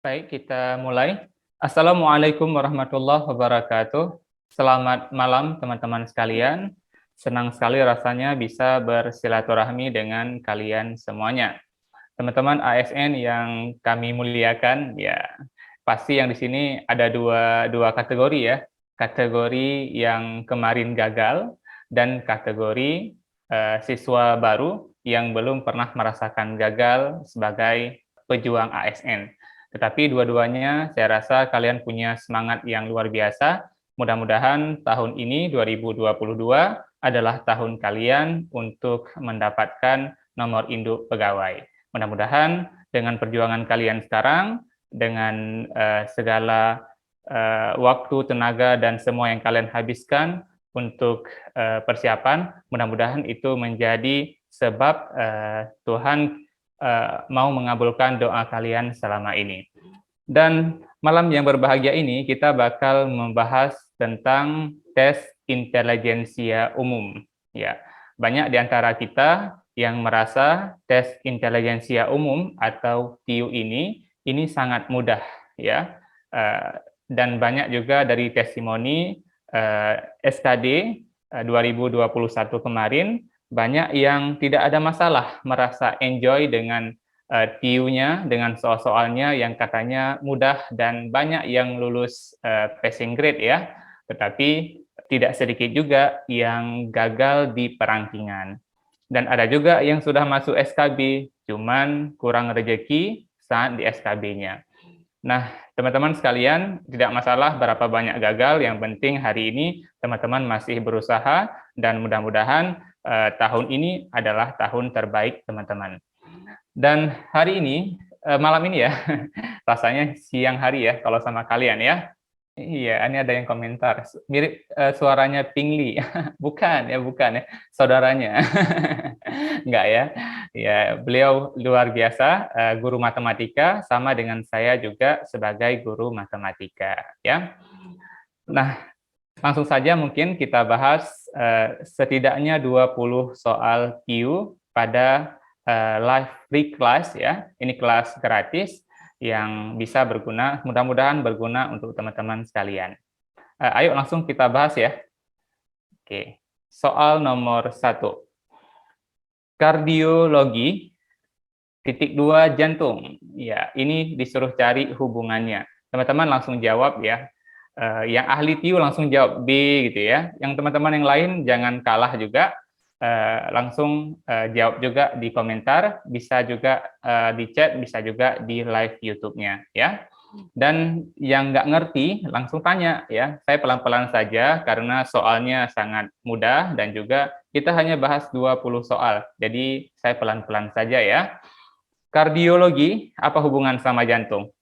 Baik, kita mulai. Assalamualaikum warahmatullahi wabarakatuh. Selamat malam teman-teman sekalian. Senang sekali rasanya bisa bersilaturahmi dengan kalian semuanya. Teman-teman ASN yang kami muliakan, ya pasti yang di sini ada dua kategori ya. Kategori yang kemarin gagal dan kategori siswa baru yang belum pernah merasakan gagal sebagai pejuang ASN. Tetapi dua-duanya saya rasa kalian punya semangat yang luar biasa. Mudah-mudahan tahun ini 2022 adalah tahun kalian untuk mendapatkan nomor induk pegawai. Mudah-mudahan dengan perjuangan kalian sekarang, dengan segala waktu, tenaga, dan semua yang kalian habiskan untuk persiapan, mudah-mudahan itu menjadi sebab Tuhan mau mengabulkan doa kalian selama ini. Dan malam yang berbahagia ini kita bakal membahas tentang tes intelijensia umum. Ya, banyak di antara kita yang merasa tes intelijensia umum atau TIU ini sangat mudah, ya. Dan banyak juga dari testimoni SKD 2021 kemarin banyak yang tidak ada masalah, merasa enjoy dengan TIU-nya, dengan soal-soalnya yang katanya mudah dan banyak yang lulus passing grade ya, tetapi tidak sedikit juga yang gagal di perankingan. Dan ada juga yang sudah masuk SKB, cuman kurang rezeki saat di SKB-nya. Nah, teman-teman sekalian, tidak masalah berapa banyak gagal, yang penting hari ini teman-teman masih berusaha, dan mudah-mudahan tahun ini adalah tahun terbaik teman-teman. Dan hari ini, malam ini ya, rasanya siang hari ya kalau sama kalian ya. Iya, ini ada yang komentar, mirip suaranya Pingli. Bukan ya, saudaranya. Enggak ya. Ya, beliau luar biasa, guru matematika, sama dengan saya juga sebagai guru matematika. Ya. Nah, langsung saja mungkin kita bahas setidaknya 20 soal Q pada live free class ya. Ini kelas gratis yang bisa berguna, mudah-mudahan berguna untuk teman-teman sekalian. Ayo langsung kita bahas ya. Oke, soal nomor 1. Kardiologi, titik 2 jantung. Ya, ini disuruh cari hubungannya. Teman-teman langsung jawab ya. Yang ahli TIU langsung jawab B gitu ya. Yang teman-teman yang lain jangan kalah juga. Langsung jawab juga di komentar, bisa juga di chat, bisa juga di live YouTube-nya ya. Dan yang nggak ngerti langsung tanya ya. Saya pelan-pelan saja karena soalnya sangat mudah dan juga kita hanya bahas 20 soal. Jadi saya pelan-pelan saja ya. Kardiologi, apa hubungan sama jantung?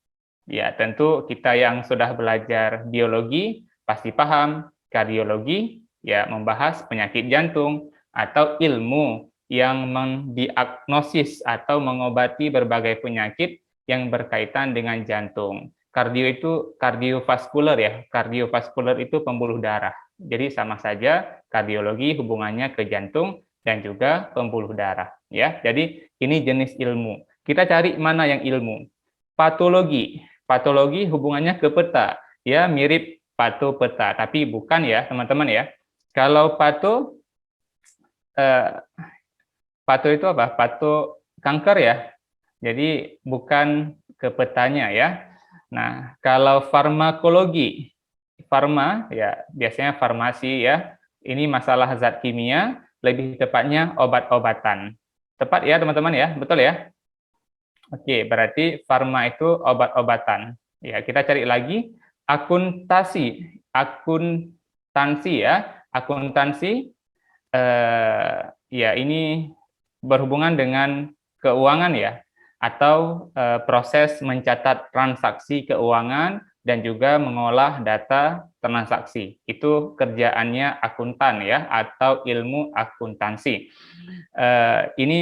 Ya, tentu kita yang sudah belajar biologi pasti paham kardiologi ya membahas penyakit jantung atau ilmu yang mendiagnosis atau mengobati berbagai penyakit yang berkaitan dengan jantung. Kardio itu kardiovaskular ya. Kardiovaskular itu pembuluh darah. Jadi sama saja kardiologi hubungannya ke jantung dan juga pembuluh darah ya. Jadi ini jenis ilmu. Kita cari mana yang ilmu. Patologi. Patologi hubungannya ke peta. Ya, mirip pato peta, tapi bukan ya, teman-teman ya. Kalau pato itu apa? Pato kanker ya. Jadi bukan ke petanya ya. Nah, kalau farmakologi, farma ya biasanya farmasi ya. Ini masalah zat kimia, lebih tepatnya obat-obatan. Tepat ya, teman-teman ya? Betul ya? Oke, berarti farma itu obat-obatan. Ya, kita cari lagi akuntansi. Akuntansi ya. Akuntansi ya ini berhubungan dengan keuangan ya, atau proses mencatat transaksi keuangan dan juga mengolah data transaksi. Itu kerjaannya akuntan ya, atau ilmu akuntansi. Ini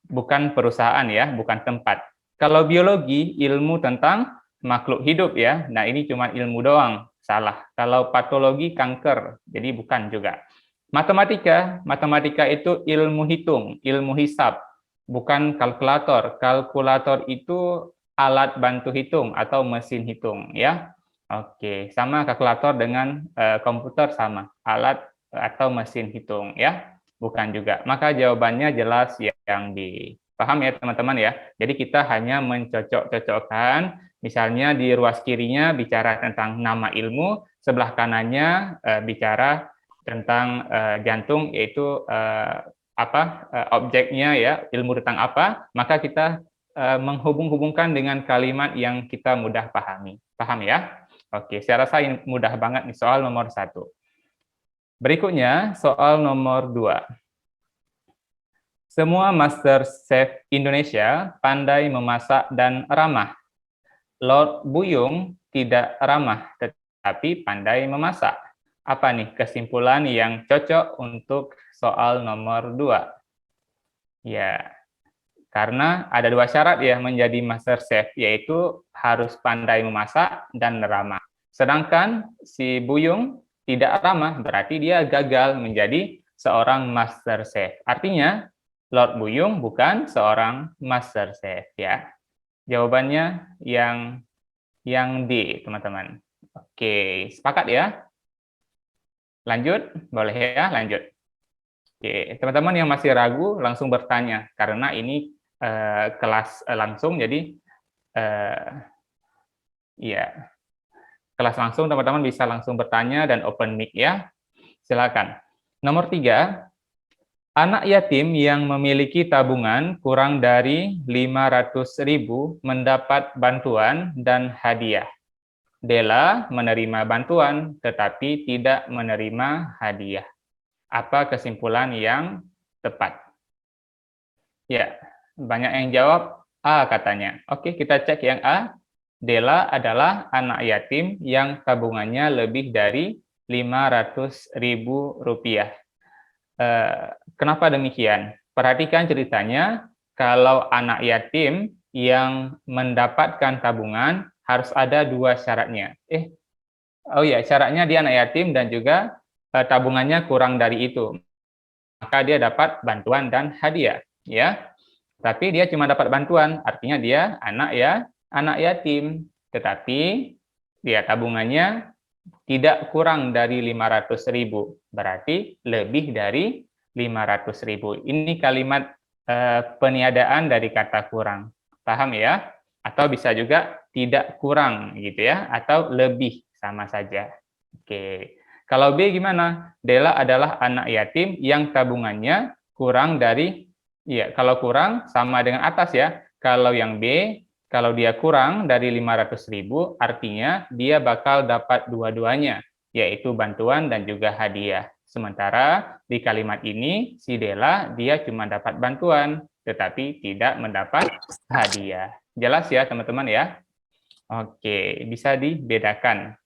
bukan perusahaan ya, bukan tempat. Kalau biologi, ilmu tentang makhluk hidup ya. Nah, ini cuma ilmu doang. Salah. Kalau patologi kanker, jadi bukan juga. Matematika, matematika itu ilmu hitung, ilmu hisab, bukan kalkulator. Kalkulator itu alat bantu hitung atau mesin hitung ya. Oke, sama kalkulator dengan komputer sama, alat atau mesin hitung ya. Bukan juga. Maka jawabannya jelas yang di. Paham ya teman-teman ya? Jadi kita hanya mencocok-cocokkan, misalnya di ruas kirinya bicara tentang nama ilmu, sebelah kanannya bicara tentang jantung, yaitu objeknya ya, ilmu tentang apa, maka kita menghubung-hubungkan dengan kalimat yang kita mudah pahami. Paham ya? Oke, saya rasa ini mudah banget nih soal nomor 1. Berikutnya, soal nomor 2. Semua master chef Indonesia pandai memasak dan ramah. Lord Buyung tidak ramah, tetapi pandai memasak. Apa nih kesimpulan yang cocok untuk soal nomor 2? Ya, karena ada 2 syarat ya menjadi master chef, yaitu harus pandai memasak dan ramah. Sedangkan si Buyung tidak ramah, berarti dia gagal menjadi seorang master chef. Artinya, Lord Buyung bukan seorang master chef ya. Jawabannya yang D, teman-teman. Oke, sepakat ya? Lanjut, boleh ya, lanjut. Oke, teman-teman yang masih ragu langsung bertanya, karena ini kelas langsung, jadi ya kelas langsung, teman-teman bisa langsung bertanya dan open mic ya. Silakan. Nomor 3, anak yatim yang memiliki tabungan kurang dari 500.000 mendapat bantuan dan hadiah. Dela menerima bantuan tetapi tidak menerima hadiah. Apa kesimpulan yang tepat? Ya, banyak yang jawab A katanya. Oke, kita cek yang A. Dela adalah anak yatim yang tabungannya lebih dari 500.000 rupiah. Kenapa demikian? Perhatikan ceritanya, kalau anak yatim yang mendapatkan tabungan harus ada 2 syaratnya. Oh ya, syaratnya dia anak yatim dan juga tabungannya kurang dari itu. Maka dia dapat bantuan dan hadiah, ya. Tapi dia cuma dapat bantuan, artinya dia anak yatim, tetapi dia tabungannya tidak kurang dari 500.000, berarti lebih dari 500.000. Ini kalimat peniadaan dari kata kurang. Paham ya? Atau bisa juga tidak kurang gitu ya, atau lebih, sama saja. Oke. Kalau B gimana? Dela adalah anak yatim yang tabungannya kurang dari, ya kalau kurang sama dengan atas ya. Kalau yang B, kalau dia kurang dari 500.000, artinya dia bakal dapat dua-duanya, yaitu bantuan dan juga hadiah. Sementara di kalimat ini, si Dela dia cuma dapat bantuan, tetapi tidak mendapat hadiah. Jelas ya teman-teman ya? Oke, bisa dibedakan.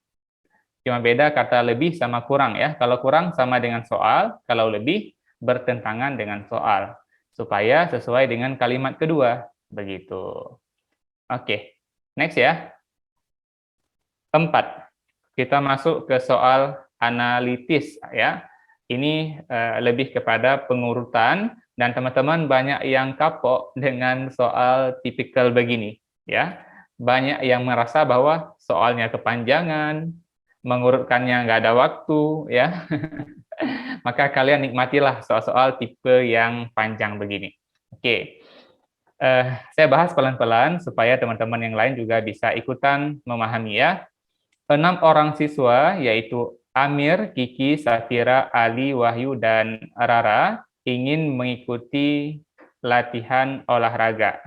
Cuma beda kata lebih sama kurang ya. Kalau kurang sama dengan soal, kalau lebih bertentangan dengan soal. Supaya sesuai dengan kalimat kedua. Begitu. Oke, next ya. 4. Kita masuk ke soal analitis ya. Ini lebih kepada pengurutan dan teman-teman banyak yang kapok dengan soal tipikal begini ya. Banyak yang merasa bahwa soalnya kepanjangan, mengurutkannya nggak ada waktu ya. Maka kalian nikmatilah soal-soal tipe yang panjang begini. Oke. Saya bahas pelan-pelan supaya teman-teman yang lain juga bisa ikutan memahami ya. 6 orang siswa, yaitu Amir, Kiki, Safira, Ali, Wahyu, dan Rara, ingin mengikuti latihan olahraga.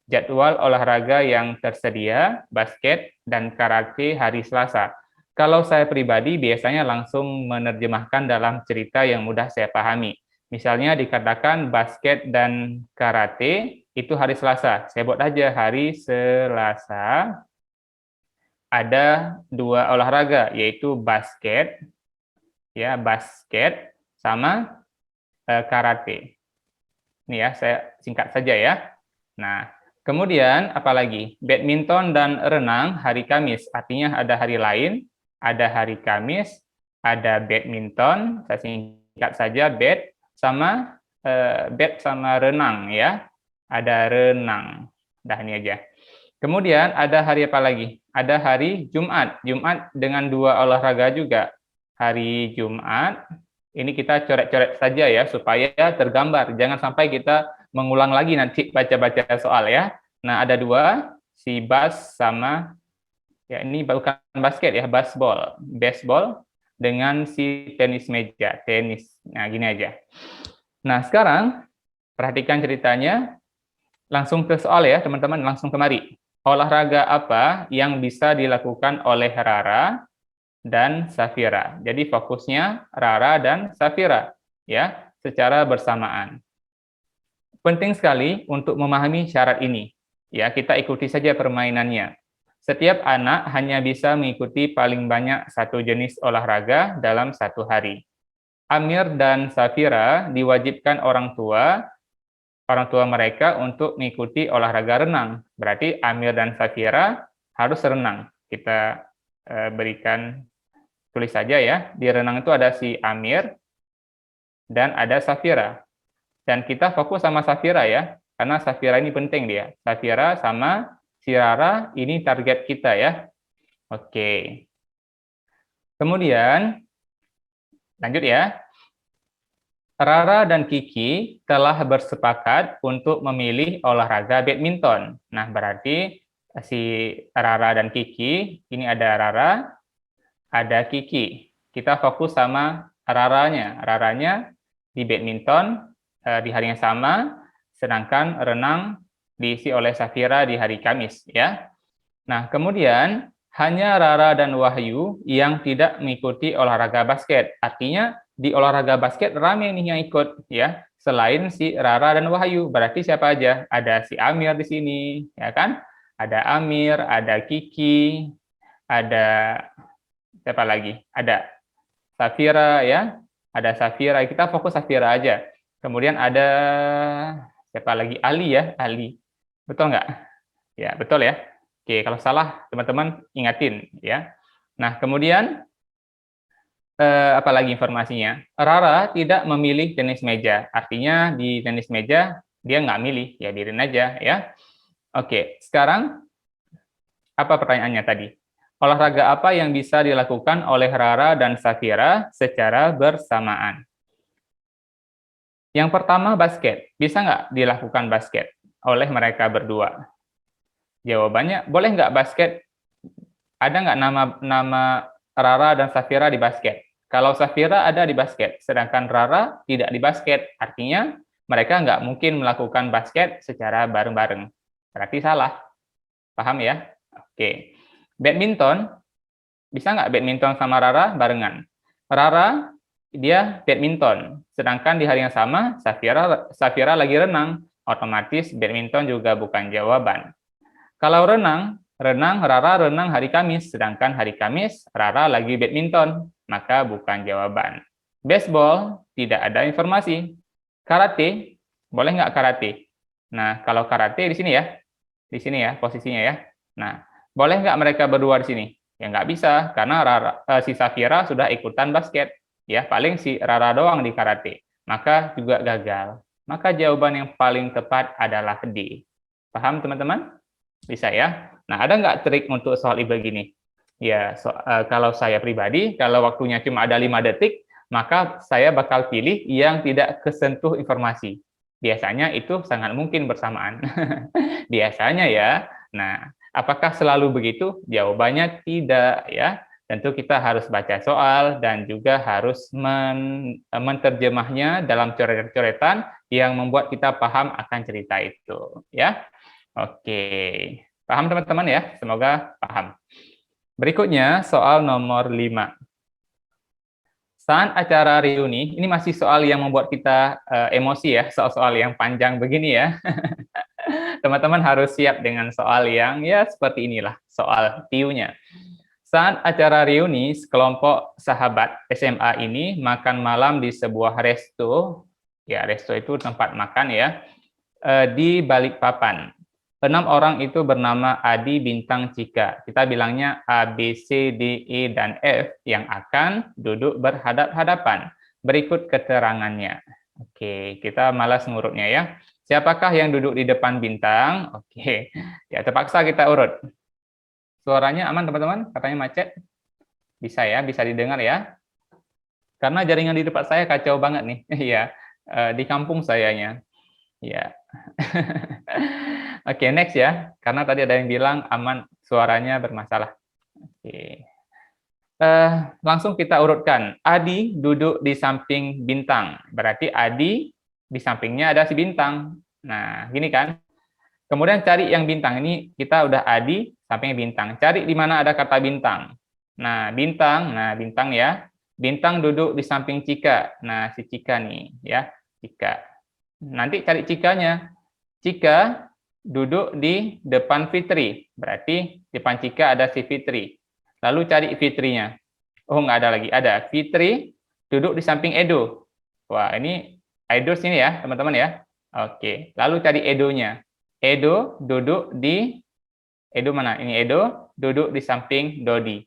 Jadwal olahraga yang tersedia, basket dan karate hari Selasa. Kalau saya pribadi biasanya langsung menerjemahkan dalam cerita yang mudah saya pahami. Misalnya dikatakan basket dan karate itu hari Selasa. Saya buat aja hari Selasa ada 2 olahraga, yaitu basket, ya basket sama karate. Ini ya, saya singkat saja ya. Nah, kemudian apalagi? Badminton dan renang hari Kamis, artinya ada hari lain, ada hari Kamis, ada badminton, saya singkat saja bad sama renang ya. Ada renang. Dah ini aja. Kemudian ada hari apa lagi? Ada hari Jumat. Jumat dengan 2 olahraga juga. Hari Jumat, ini kita coret-coret saja ya, supaya tergambar. Jangan sampai kita mengulang lagi nanti baca-baca soal ya. Nah, ada 2, si bas sama, ya ini bukan basket ya, baseball dengan si tenis meja, tenis. Nah, gini aja. Nah, sekarang perhatikan ceritanya. Langsung ke soal ya, teman-teman, langsung kemari. Olahraga apa yang bisa dilakukan oleh Rara dan Safira? Jadi fokusnya Rara dan Safira ya, secara bersamaan. Penting sekali untuk memahami syarat ini. Ya, kita ikuti saja permainannya. Setiap anak hanya bisa mengikuti paling banyak satu jenis olahraga dalam satu hari. Amir dan Safira diwajibkan orang tua mereka untuk mengikuti olahraga renang. Berarti Amir dan Safira harus renang. Kita berikan, tulis saja ya. Di renang itu ada si Amir dan ada Safira. Dan kita fokus sama Safira ya, karena Safira ini penting dia. Safira sama si Rara ini target kita ya. Oke. Kemudian, lanjut ya. Rara dan Kiki telah bersepakat untuk memilih olahraga badminton. Nah, berarti si Rara dan Kiki, ini ada Rara, ada Kiki. Kita fokus sama Raranya. Raranya di badminton di hari yang sama, sedangkan renang diisi oleh Safira di hari Kamis. Ya. Nah, kemudian hanya Rara dan Wahyu yang tidak mengikuti olahraga basket. Artinya di olahraga basket rame nih yang ikut ya, selain si Rara dan Wahyu. Berarti siapa aja? Ada si Amir di sini, ya kan? Ada Amir, ada Kiki, ada siapa lagi? Ada Safira ya. Ada Safira, kita fokus Safira aja. Kemudian ada siapa lagi? Ali ya, Ali. Betul nggak? Ya, betul ya. Oke, kalau salah teman-teman ingatin ya. Nah, kemudian apalagi informasinya? Rara tidak memilih tenis meja. Artinya di tenis meja dia nggak milih, ya biarin aja ya. Oke, sekarang apa pertanyaannya tadi? Olahraga apa yang bisa dilakukan oleh Rara dan Safira secara bersamaan? Yang pertama basket. Bisa nggak dilakukan basket oleh mereka berdua? Jawabannya, boleh nggak basket? Ada nggak nama Rara dan Safira di basket? Kalau Safira ada di basket, sedangkan Rara tidak di basket. Artinya mereka nggak mungkin melakukan basket secara bareng-bareng. Berarti salah. Paham ya? Oke. Badminton, bisa nggak badminton sama Rara barengan? Rara, dia badminton. Sedangkan di hari yang sama, Safira lagi renang. Otomatis badminton juga bukan jawaban. Kalau renang Rara renang hari Kamis, sedangkan hari Kamis Rara lagi badminton, maka bukan jawaban. Baseball, tidak ada informasi. Karate, boleh nggak karate? Nah, kalau karate di sini ya posisinya ya. Nah, boleh nggak mereka berdua di sini? Ya nggak bisa, karena si Safira sudah ikutan basket. Ya, paling si Rara doang di karate. Maka juga gagal. Maka jawaban yang paling tepat adalah D. Paham teman-teman? Bisa ya. Nah, ada nggak trik untuk soal begini? Ya, kalau saya pribadi, kalau waktunya cuma ada 5 detik, maka saya bakal pilih yang tidak kesentuh informasi. Biasanya itu sangat mungkin bersamaan. Biasanya ya. Nah, apakah selalu begitu? Jawabannya tidak ya. Tentu kita harus baca soal dan juga harus menerjemahnya dalam coret-coretan yang membuat kita paham akan cerita itu. Ya. Oke, paham teman-teman ya? Semoga paham. Berikutnya soal nomor 5. Saat acara reuni, ini masih soal yang membuat kita emosi ya, soal-soal yang panjang begini ya. Teman-teman harus siap dengan soal yang ya seperti inilah, soal TIU-nya. Saat acara reuni, sekelompok sahabat SMA ini makan malam di sebuah resto, ya resto itu tempat makan ya, di Balikpapan. 6 orang itu bernama Adi, Bintang, Cika. Kita bilangnya A, B, C, D, E, dan F yang akan duduk berhadap-hadapan. Berikut keterangannya. Oke, kita malas ngurutnya ya. Siapakah yang duduk di depan bintang? Oke, ya terpaksa kita urut. Suaranya aman teman-teman? Katanya macet. Bisa ya, bisa didengar ya. Karena jaringan di depan saya kacau banget nih. Iya, di kampung sayanya. Ya. Oke, next ya. Karena tadi ada yang bilang aman, suaranya bermasalah. Oke. Langsung kita urutkan. Adi duduk di samping bintang. Berarti Adi di sampingnya ada si bintang. Nah, gini kan. Kemudian cari yang bintang. Ini kita udah Adi sampingnya bintang. Cari di mana ada kata bintang. Nah, bintang ya. Bintang duduk di samping Cika. Nah, si Cika nih ya, Cika. Nanti cari Cikanya. Cika duduk di depan Fitri. Berarti depan Cika ada si Fitri. Lalu cari Fitrinya. Oh, nggak ada lagi. Ada. Fitri duduk di samping Edo. Wah, ini Edo sini ya, teman-teman ya. Oke. Lalu cari Edonya. Edo duduk di... Edo mana? Ini Edo duduk di samping Dodi.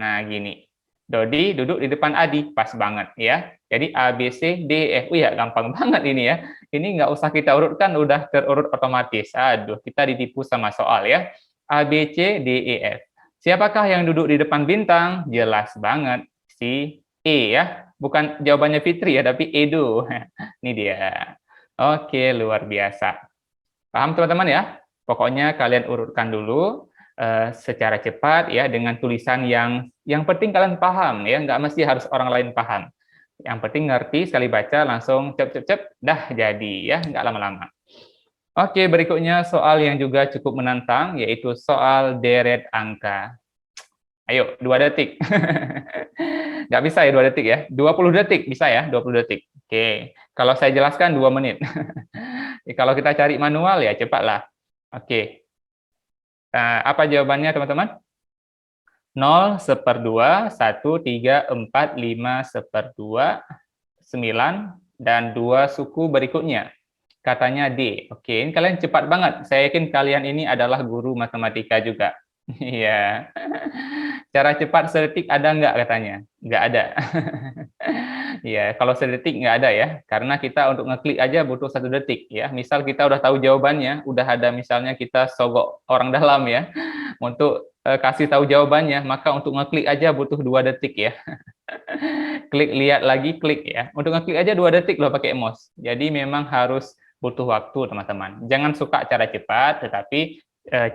Nah, gini. Dodi duduk di depan Adi. Pas banget ya. Jadi A, B, C, D, E, F. Ya, gampang banget ini ya. Ini nggak usah kita urutkan, udah terurut otomatis. Aduh, kita ditipu sama soal ya. A, B, C, D, E, F. Siapakah yang duduk di depan bintang? Jelas banget, si E ya. Bukan jawabannya Fitri ya, tapi Edo. Ini dia. Oke, luar biasa. Paham teman-teman ya? Pokoknya kalian urutkan dulu secara cepat ya, dengan tulisan yang penting kalian paham ya, nggak mesti harus orang lain paham. Yang penting ngerti, sekali baca langsung cep, dah jadi ya, nggak lama-lama. Oke, berikutnya soal yang juga cukup menantang, yaitu soal deret angka. Ayo, 2 detik. Nggak bisa ya 2 detik ya, 20 detik bisa ya, 20 detik. Oke, kalau saya jelaskan 2 menit. Kalau kita cari manual ya cepatlah. Oke, apa jawabannya teman-teman? 0, 1/2, 1, 3, 4, 5, 1/2, 9, dan 2 suku berikutnya. Katanya D. Oke, ini kalian cepat banget. Saya yakin kalian ini adalah guru matematika juga. Iya. Cara cepat sedetik ada nggak katanya? Nggak ada. Iya, kalau sedetik nggak ada ya. Karena kita untuk ngeklik aja butuh 1 detik ya. Misal kita udah tahu jawabannya, udah ada misalnya kita sogok orang dalam ya. Untuk kasih tahu jawabannya, maka untuk ngeklik aja butuh 2 detik ya. Klik, lihat lagi, klik ya. Untuk ngeklik aja 2 detik loh pakai mouse. Jadi memang harus butuh waktu teman-teman. Jangan suka cara cepat, tetapi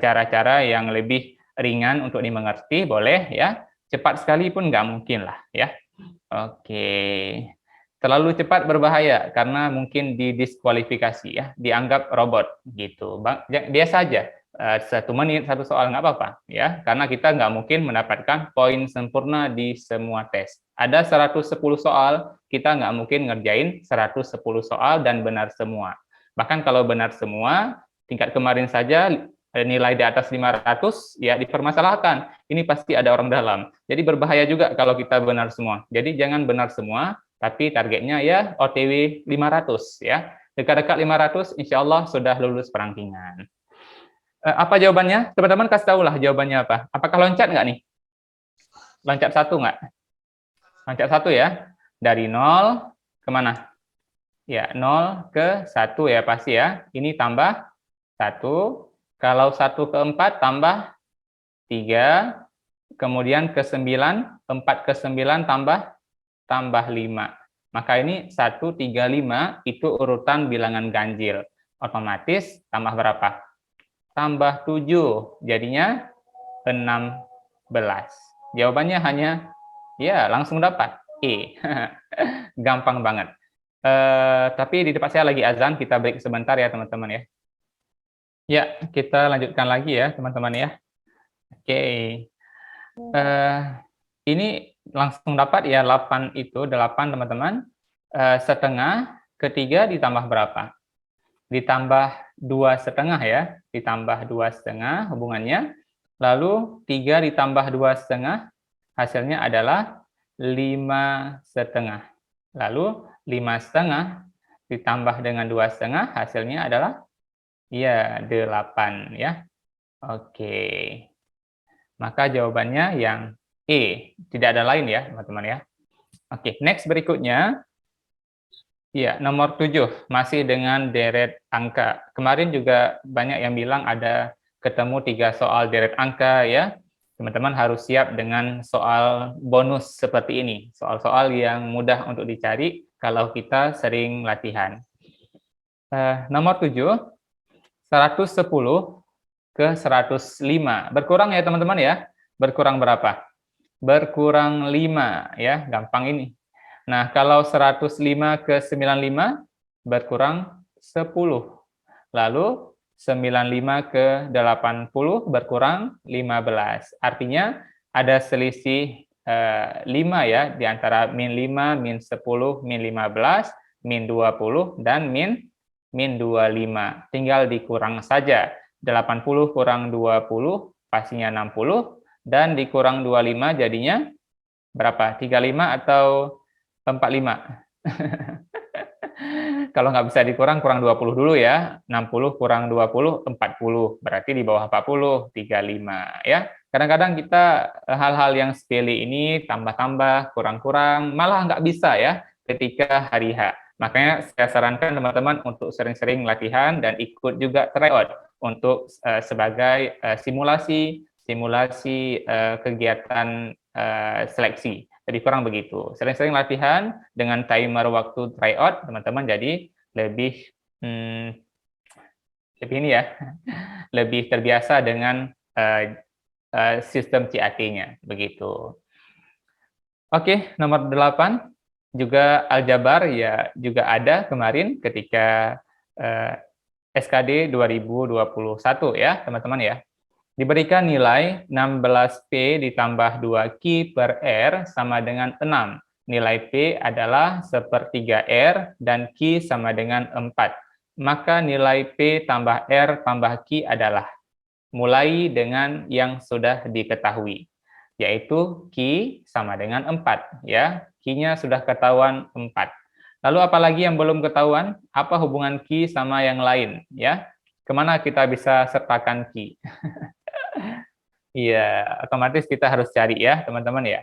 cara-cara yang lebih ringan untuk dimengerti boleh ya. Cepat sekali pun nggak mungkin lah ya. Oke. Terlalu cepat berbahaya karena mungkin didiskualifikasi ya, dianggap robot gitu. Biasa aja. 1 menit 1 soal nggak apa-apa ya, karena kita nggak mungkin mendapatkan poin sempurna di semua tes. Ada 110 soal, kita nggak mungkin ngerjain 110 soal dan benar semua. Bahkan kalau benar semua, tingkat kemarin saja nilai di atas 500 ya dipermasalahkan. Ini pasti ada orang dalam. Jadi berbahaya juga kalau kita benar semua. Jadi jangan benar semua, tapi targetnya ya OTW 500 ya. Dekat-dekat 500 insya Allah sudah lulus perangkingan. Apa jawabannya? Teman-teman kasih tahu lah jawabannya apa. Apakah loncat nggak nih? Loncat 1 nggak? Loncat 1 ya. Dari 0 kemana? Ya, 0 ke 1 ya pasti ya. Ini tambah 1. Kalau 1 ke 4 tambah 3. Kemudian ke 9, 4 ke 9 tambah 5. Maka ini 1, 3, 5 itu urutan bilangan ganjil. Otomatis tambah berapa? Tambah 7, jadinya 16. Jawabannya hanya, ya langsung dapat, E. Gampang banget. Tapi di tempat saya lagi azan, kita break sebentar ya teman-teman ya. Ya, kita lanjutkan lagi ya teman-teman ya. Oke. Ini langsung dapat ya 8 itu, 8 teman-teman. Setengah, ketiga ditambah berapa? Ditambah 2,5 ya, ditambah 2,5 hubungannya, lalu 3 ditambah 2,5 hasilnya adalah 5,5. Lalu 5,5 ditambah dengan 2,5 hasilnya adalah ya 8 ya. Oke. Maka jawabannya yang E, tidak ada lain ya teman-teman ya. Oke, next berikutnya Iya, nomor 7, masih dengan deret angka. Kemarin juga banyak yang bilang ada ketemu 3 soal deret angka ya. Teman-teman harus siap dengan soal bonus seperti ini. Soal-soal yang mudah untuk dicari kalau kita sering latihan. Nomor 7, 110 ke 105. Berkurang ya teman-teman ya. Berkurang berapa? Berkurang 5 ya, gampang ini. Nah, kalau 105 ke 95 berkurang 10. Lalu 95 ke 80 berkurang 15. Artinya ada selisih 5 ya di antara min 5, min 10, min 15, min 20 dan min 25. Tinggal dikurang saja. 80 kurang 20 pastinya 60 dan dikurang 25 jadinya berapa? 35 atau 45? Kalau nggak bisa dikurang, kurang 20 dulu ya. 60 kurang 20, 40. Berarti di bawah 40, 35 ya. Kadang-kadang kita hal-hal yang sepele ini tambah-tambah, kurang-kurang, malah nggak bisa ya ketika hari H. Makanya saya sarankan teman-teman untuk sering-sering latihan dan ikut juga tryout untuk sebagai simulasi kegiatan seleksi. Jadi kurang begitu. Sering-sering latihan dengan timer waktu tryout, teman-teman jadi lebih lebih ini ya, lebih terbiasa dengan sistem CAT-nya begitu. Oke, nomor 8 juga aljabar ya juga ada kemarin ketika SKD 2021 ya, teman-teman ya. Diberikan nilai 16P ditambah 2Q per R sama dengan 6. Nilai P adalah sepertiga R dan Q sama dengan 4. Maka nilai P tambah R tambah Q adalah mulai dengan yang sudah diketahui, yaitu Q sama dengan 4. Ya, Q-nya sudah ketahuan 4. Lalu apalagi yang belum ketahuan? Apa hubungan Q sama yang lain? Ya, kemana kita bisa sertakan Q? Iya, otomatis kita harus cari ya, teman-teman ya.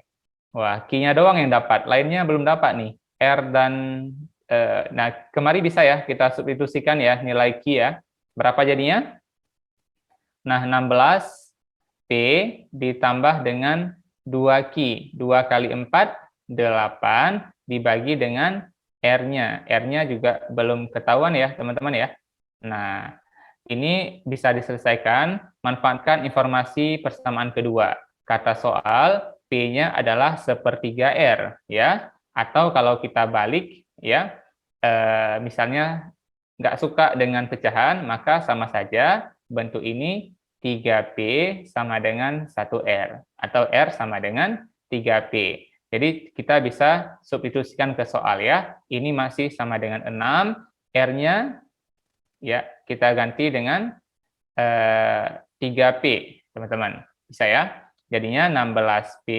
Wah, Q-nya doang yang dapat, lainnya belum dapat nih. R dan, nah kemari bisa ya, kita substitusikan ya nilai Q ya. Berapa jadinya? Nah, 16P ditambah dengan 2Q. 2 kali 4, 8, dibagi dengan R-nya. R-nya juga belum ketahuan ya, teman-teman ya. Nah, ini bisa diselesaikan, manfaatkan informasi persamaan kedua. Kata soal, P-nya adalah sepertiga R, ya. Atau kalau kita balik, ya, misalnya nggak suka dengan pecahan, maka sama saja bentuk ini 3P sama dengan 1R, atau R sama dengan 3P. Jadi kita bisa substitusikan ke soal ya. Ini masih sama dengan 6, R-nya ya kita ganti dengan 3P, teman-teman. Bisa ya? Jadinya 16P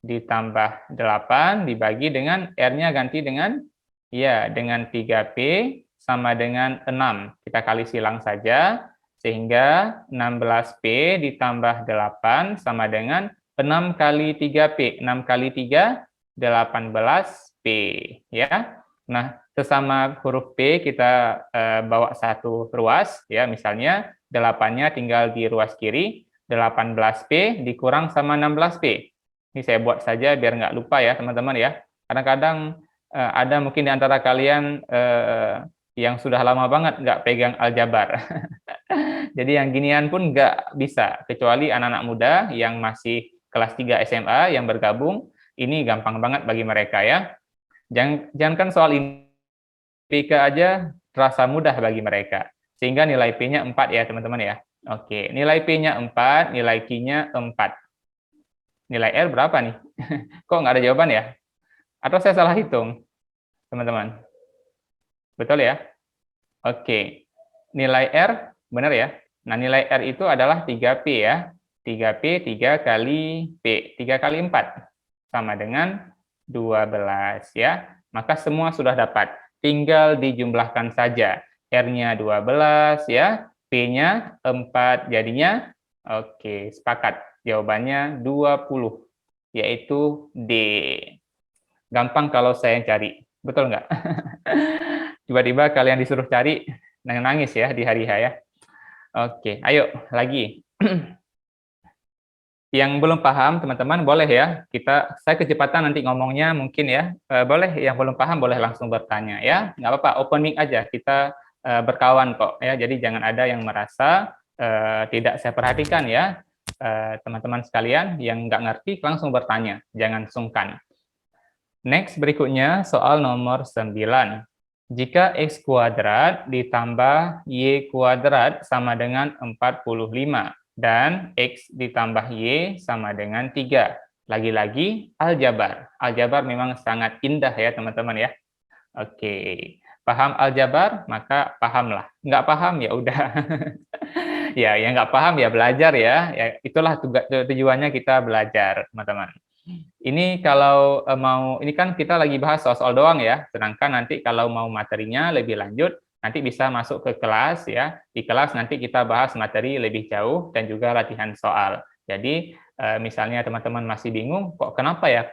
ditambah 8 dibagi dengan R-nya ganti dengan ya dengan 3P sama dengan 6. Kita kali silang saja sehingga 16P ditambah 8 sama dengan 6 kali 3P. 6 kali 3 18P ya. Nah, sesama huruf P kita bawa satu ruas ya, misalnya 8-nya tinggal di ruas kiri, 18P dikurang sama 16P. Ini saya buat saja biar nggak lupa ya teman-teman ya. Kadang-kadang ada mungkin di antara kalian yang sudah lama banget nggak pegang aljabar. Jadi yang ginian pun nggak bisa, kecuali anak-anak muda yang masih kelas 3 SMA yang bergabung, ini gampang banget bagi mereka ya. Jangankan soal ini, PK aja terasa mudah bagi mereka. Sehingga nilai P-nya 4 ya, teman-teman ya. Oke, nilai P-nya 4, nilai Q-nya 4. Nilai R berapa nih? Kok nggak ada jawaban ya? Atau saya salah hitung, teman-teman? Betul ya? Oke, nilai R benar ya? Nah, nilai R itu adalah 3P ya. 3P, 3 kali P. 3 kali 4. Sama dengan 12 ya. Maka semua sudah dapat. Tinggal dijumlahkan saja. R-nya 12 ya. P-nya 4. Jadinya, oke, sepakat. Jawabannya 20. Yaitu D. Gampang kalau saya cari. Betul nggak? Tiba-tiba kalian disuruh cari, nangis ya di hari H ya. Oke, ayo lagi. Yang belum paham, teman-teman, boleh ya. Saya kecepatan nanti ngomongnya mungkin ya. Boleh, yang belum paham boleh langsung bertanya ya. Nggak apa-apa, open mic aja. Kita berkawan kok ya. Jadi jangan ada yang merasa tidak saya perhatikan ya. Teman-teman sekalian yang nggak ngerti langsung bertanya. Jangan sungkan. Next, berikutnya soal nomor 9. Jika X kuadrat ditambah Y kuadrat sama dengan 45 dan X ditambah Y sama dengan 3. Lagi-lagi aljabar. Aljabar memang sangat indah ya teman-teman ya. Oke, paham aljabar? Maka pahamlah. Nggak paham ya udah. Ya, yang nggak paham ya belajar ya. Ya itulah tujuannya kita belajar teman-teman. Ini kalau ini kan kita lagi bahas soal-soal doang ya, sedangkan nanti kalau mau materinya lebih lanjut, nanti bisa masuk ke kelas ya. Di kelas nanti kita bahas materi lebih jauh dan juga latihan soal. Jadi misalnya teman-teman masih bingung, kok kenapa ya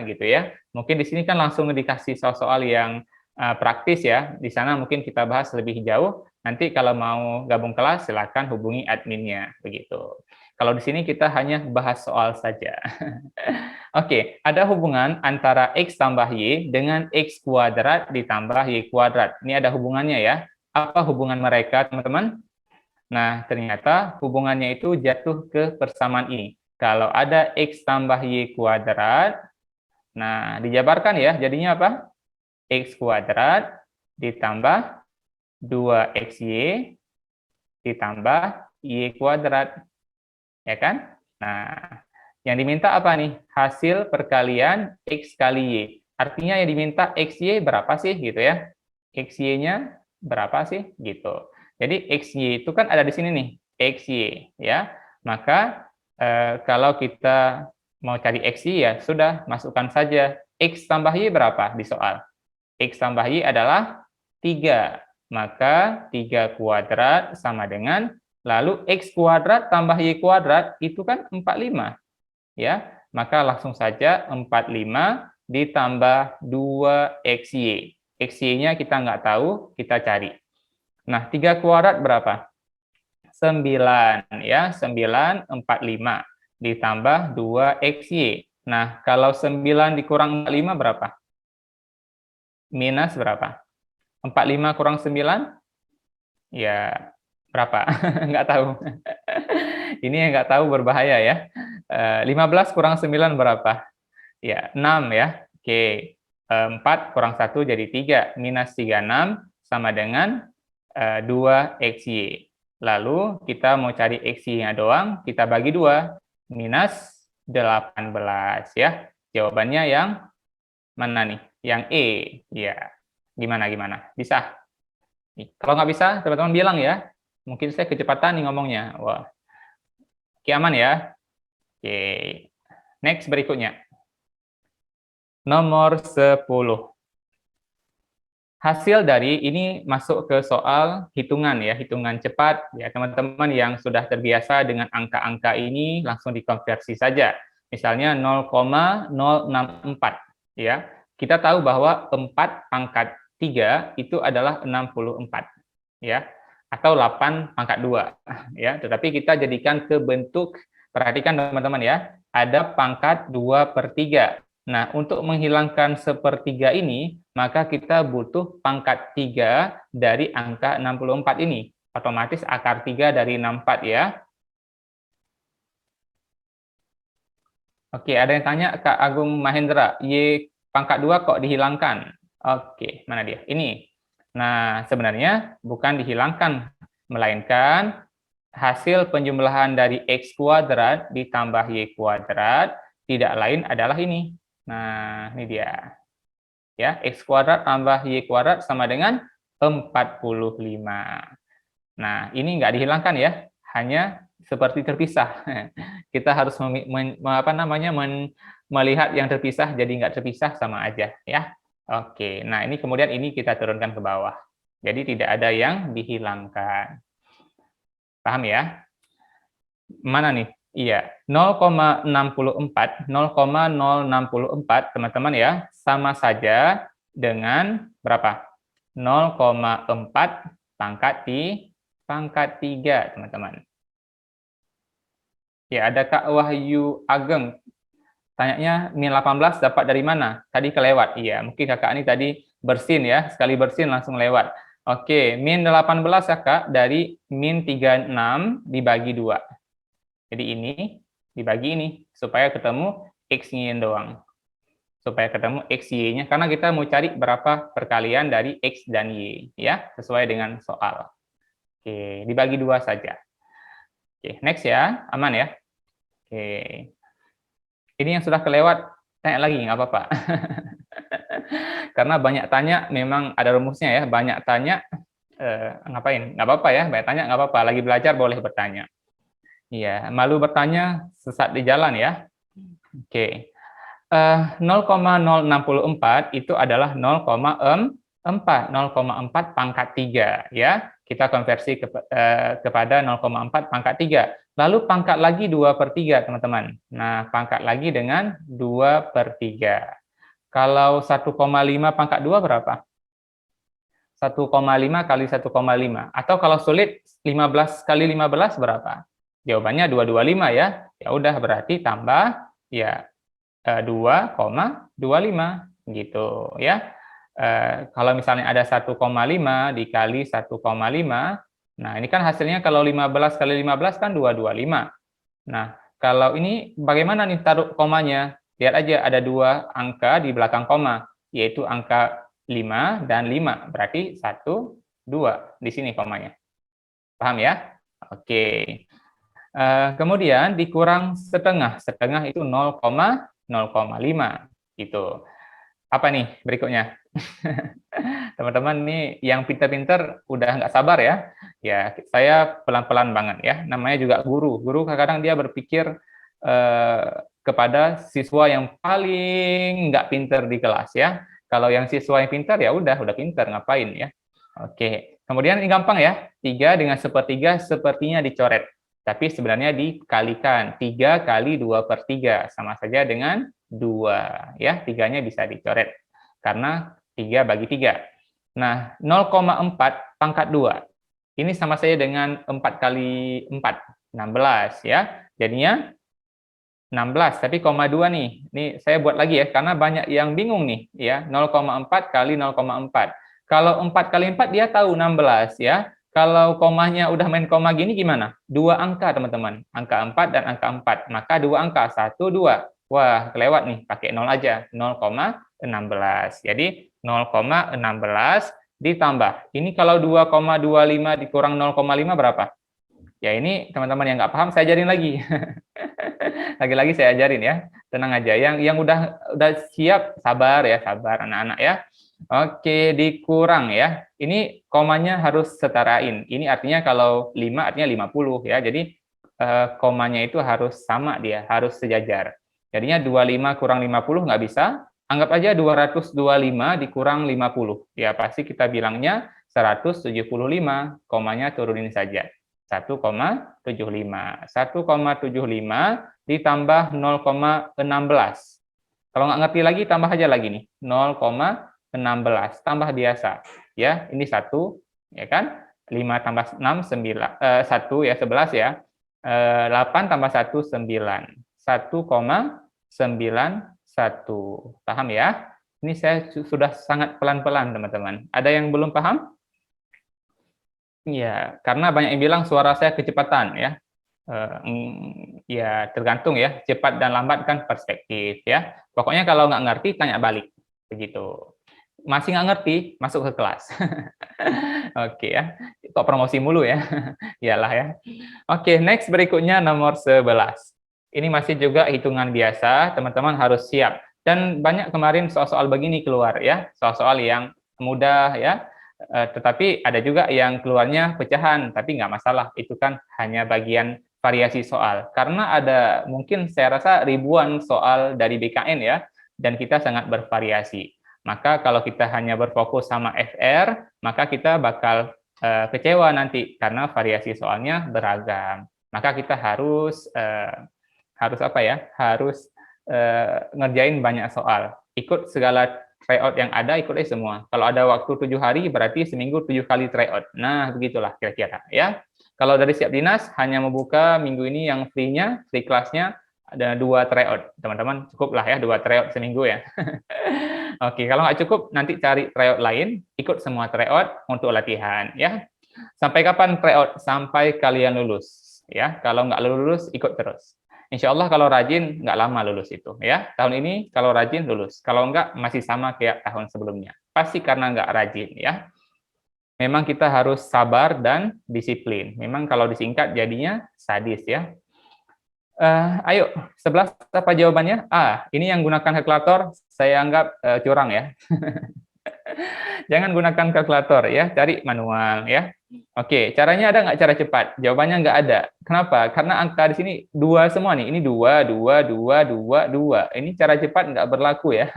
gitu ya. Mungkin di sini kan langsung dikasih soal-soal yang praktis ya. Di sana mungkin kita bahas lebih jauh. Nanti kalau mau gabung kelas, silakan hubungi adminnya begitu. Kalau di sini kita hanya bahas soal saja. Oke, ada hubungan antara X tambah Y dengan X kuadrat ditambah Y kuadrat. Ini ada hubungannya ya. Apa hubungan mereka, teman-teman? Nah, ternyata hubungannya itu jatuh ke persamaan ini. Kalau ada X tambah Y kuadrat, nah dijabarkan ya, jadinya apa? X kuadrat ditambah 2XY ditambah Y kuadrat. Ya kan? Nah, yang diminta apa nih? Hasil perkalian X kali Y. Artinya yang diminta XY berapa sih gitu ya? XY-nya berapa sih gitu. Jadi XY itu kan ada di sini nih, XY ya. Maka kalau kita mau cari XY ya sudah masukkan saja X tambah Y berapa di soal. X tambah Y adalah 3. Maka 3 kuadrat sama dengan lalu X kuadrat tambah Y kuadrat itu kan 45. Ya, maka langsung saja 45 ditambah 2XY. XY-nya kita nggak tahu, kita cari. Nah, 3 kuadrat berapa? 9 ya, 9 45 ditambah 2XY. Nah, kalau 9 dikurang 45 berapa? Minus berapa? 45 kurang 9? Ya, berapa? Nggak tahu. Ini yang nggak tahu berbahaya ya. 15 kurang 9 berapa? Ya, 6 ya. Oke. 4 kurang 1 jadi 3. Minus 36 sama dengan 2XY. Lalu kita mau cari XY-nya doang, kita bagi 2. Minus 18 ya. Jawabannya yang mana nih? Yang E. Ya. Gimana? Bisa? Kalau nggak bisa, teman-teman bilang ya. Mungkin saya kecepatan nih ngomongnya. Wah. Oke, aman ya? Oke. Next berikutnya. Nomor 10. Hasil dari ini masuk ke soal hitungan ya, hitungan cepat ya. Teman-teman yang sudah terbiasa dengan angka-angka ini langsung dikonversi saja. Misalnya 0,064 ya. Kita tahu bahwa 4 pangkat 3 itu adalah 64 ya. Atau 8 pangkat 2 ya. Tetapi kita jadikan ke bentuk, perhatikan teman-teman ya, ada pangkat 2/3. Nah, untuk menghilangkan sepertiga ini, maka kita butuh pangkat 3 dari angka 64 ini. Otomatis akar 3 dari 64 ya. Oke, ada yang tanya, Kak Agung Mahendra, Y pangkat 2 kok dihilangkan? Oke, mana dia? Ini. Nah, sebenarnya bukan dihilangkan, melainkan hasil penjumlahan dari X kuadrat ditambah Y kuadrat tidak lain adalah ini. Nah, ini dia. Ya, X kuadrat tambah Y kuadrat sama dengan 45. Nah, ini nggak dihilangkan ya, hanya seperti terpisah. Kita harus melihat yang terpisah jadi nggak terpisah sama aja ya. Oke, nah ini kemudian ini kita turunkan ke bawah. Jadi tidak ada yang dihilangkan. Paham ya? Mana nih? Iya, 0,064 teman-teman ya, sama saja dengan berapa? 0,4 pangkat 3, teman-teman. Ya, ada Kak Wahyu Ageng. Tanyanya min 18 dapat dari mana? Tadi kelewat. Iya, mungkin kakak ini tadi bersin ya. Sekali bersin langsung lewat. Oke, min 18 ya Kak, dari min 36 dibagi 2. Jadi ini dibagi ini, supaya ketemu X-nya doang. Supaya ketemu X, Y-nya. Karena kita mau cari berapa perkalian dari X dan Y. Ya, sesuai dengan soal. Oke, dibagi 2 saja. Oke, next ya. Aman ya? Oke. Ini yang sudah kelewat, tanya lagi, nggak apa-apa. Karena banyak tanya, memang ada rumusnya ya. Banyak tanya, ngapain? Nggak apa-apa ya, banyak tanya nggak apa-apa. Lagi belajar boleh bertanya. Iya, malu bertanya sesat di jalan ya. Oke. 0,064 itu adalah 0,4 pangkat 3 ya. Kita konversi kepada 0,4 pangkat 3. Lalu pangkat lagi 2/3, teman-teman. Nah, pangkat lagi dengan 2/3. Kalau 1,5 pangkat 2 berapa? 1,5 kali 1,5. Atau kalau sulit, 15 kali 15 berapa? Jawabannya 225 ya. Ya udah, berarti tambah ya 2,25 gitu ya. Kalau misalnya ada 1,5 dikali 1,5, nah ini kan hasilnya kalau 15 kali 15 kan 225. Nah, kalau ini bagaimana nih taruh komanya? Lihat aja ada 2 angka di belakang koma, yaitu angka 5 dan 5. Berarti 1, 2 di sini komanya. Paham ya? Oke. Kemudian dikurang setengah. Setengah itu 0,5 gitu. Apa nih berikutnya? Teman-teman nih yang pinter-pinter udah nggak sabar ya. Ya, saya pelan-pelan banget ya. Namanya juga guru. Guru kadang-kadang dia berpikir kepada siswa yang paling nggak pinter di kelas ya. Kalau yang siswa yang pinter ya udah pinter, ngapain ya. Oke, kemudian ini gampang ya. 3 dengan sepertiga sepertinya dicoret. Tapi sebenarnya dikalikan. 3 kali 2/3 sama saja dengan 2 ya. 3-nya bisa dicoret karena 3 bagi 3. Nah, 0,4 pangkat 2. Ini sama saja dengan 4 kali 4, 16 ya. Jadinya 16, tapi koma 2 nih. Ini saya buat lagi ya, karena banyak yang bingung nih ya. 0,4 kali 0,4. Kalau 4 kali 4 dia tahu 16 ya. Kalau komanya udah main koma gini gimana? 2 angka, teman-teman. Angka 4 dan angka 4. Maka 2 angka, 1, 2. Wah, kelewat nih, pakai 0 aja. 0,16. Jadi 0,16 ditambah. Ini kalau 2,25 dikurang 0,5 berapa? Ya ini teman-teman yang nggak paham, saya ajarin lagi. Lagi-lagi saya ajarin ya. Tenang aja. Yang udah siap, sabar ya, sabar anak-anak ya. Oke, dikurang ya. Ini komanya harus setarain. Ini artinya kalau 5 artinya 50 ya. Jadi komanya itu harus sama dia, harus sejajar. Jadinya 25 kurang 50 nggak bisa. Anggap aja 225 dikurang 50. Ya, pasti kita bilangnya 175, komanya turunin saja. 1,75. 1,75 ditambah 0,16. Kalau nggak ngerti lagi, tambah aja lagi nih. 0,16. Tambah biasa. Ya, ini 1, ya kan? 5 tambah 6, 9. 1 ya, 11 ya. 8 tambah 1, 9. 1,91. Paham ya? Ini saya sudah sangat pelan-pelan, teman-teman. Ada yang belum paham? Iya, karena banyak yang bilang suara saya kecepatan ya. Ya tergantung ya, cepat dan lambat kan perspektif ya. Pokoknya kalau nggak ngerti tanya balik, begitu. Masih nggak ngerti, masuk ke kelas. Oke ya, kok promosi mulu ya. Iyalah ya. Oke, next berikutnya nomor 11. Ini masih juga hitungan biasa, teman-teman harus siap. Dan banyak kemarin soal-soal begini keluar ya, soal-soal yang mudah ya. Tetapi ada juga yang keluarnya pecahan, tapi nggak masalah, itu kan hanya bagian variasi soal. Karena ada mungkin saya rasa ribuan soal dari BKN ya, dan kita sangat bervariasi. Maka kalau kita hanya berfokus sama FR, maka kita bakal kecewa nanti karena variasi soalnya beragam. Maka kita harus apa ya? Harus ngerjain banyak soal. Ikut segala tryout yang ada ikut aja semua. Kalau ada waktu 7 hari, berarti seminggu 7 kali tryout. Nah, begitulah kira-kira ya. Kalau dari Siap Dinas hanya membuka minggu ini yang free-nya, free kelasnya ada 2 tryout. Teman-teman cukuplah ya 2 tryout seminggu ya. Oke, kalau nggak cukup nanti cari tryout lain, ikut semua tryout untuk latihan ya. Sampai kapan tryout? Sampai kalian lulus ya. Kalau nggak lulus ikut terus. Insya Allah kalau rajin nggak lama lulus itu ya. Tahun ini kalau rajin lulus. Kalau nggak masih sama kayak tahun sebelumnya. Pasti karena nggak rajin ya. Memang kita harus sabar dan disiplin. Memang kalau disingkat jadinya sadis ya. Ayo, 11 apa jawabannya? Ini yang gunakan kalkulator, saya anggap curang ya. Jangan gunakan kalkulator ya, cari manual ya. Oke, caranya ada nggak cara cepat? Jawabannya nggak ada. Kenapa? Karena angka di sini 2 semua nih. Ini 2, 2, 2, 2, 2. Ini cara cepat nggak berlaku ya.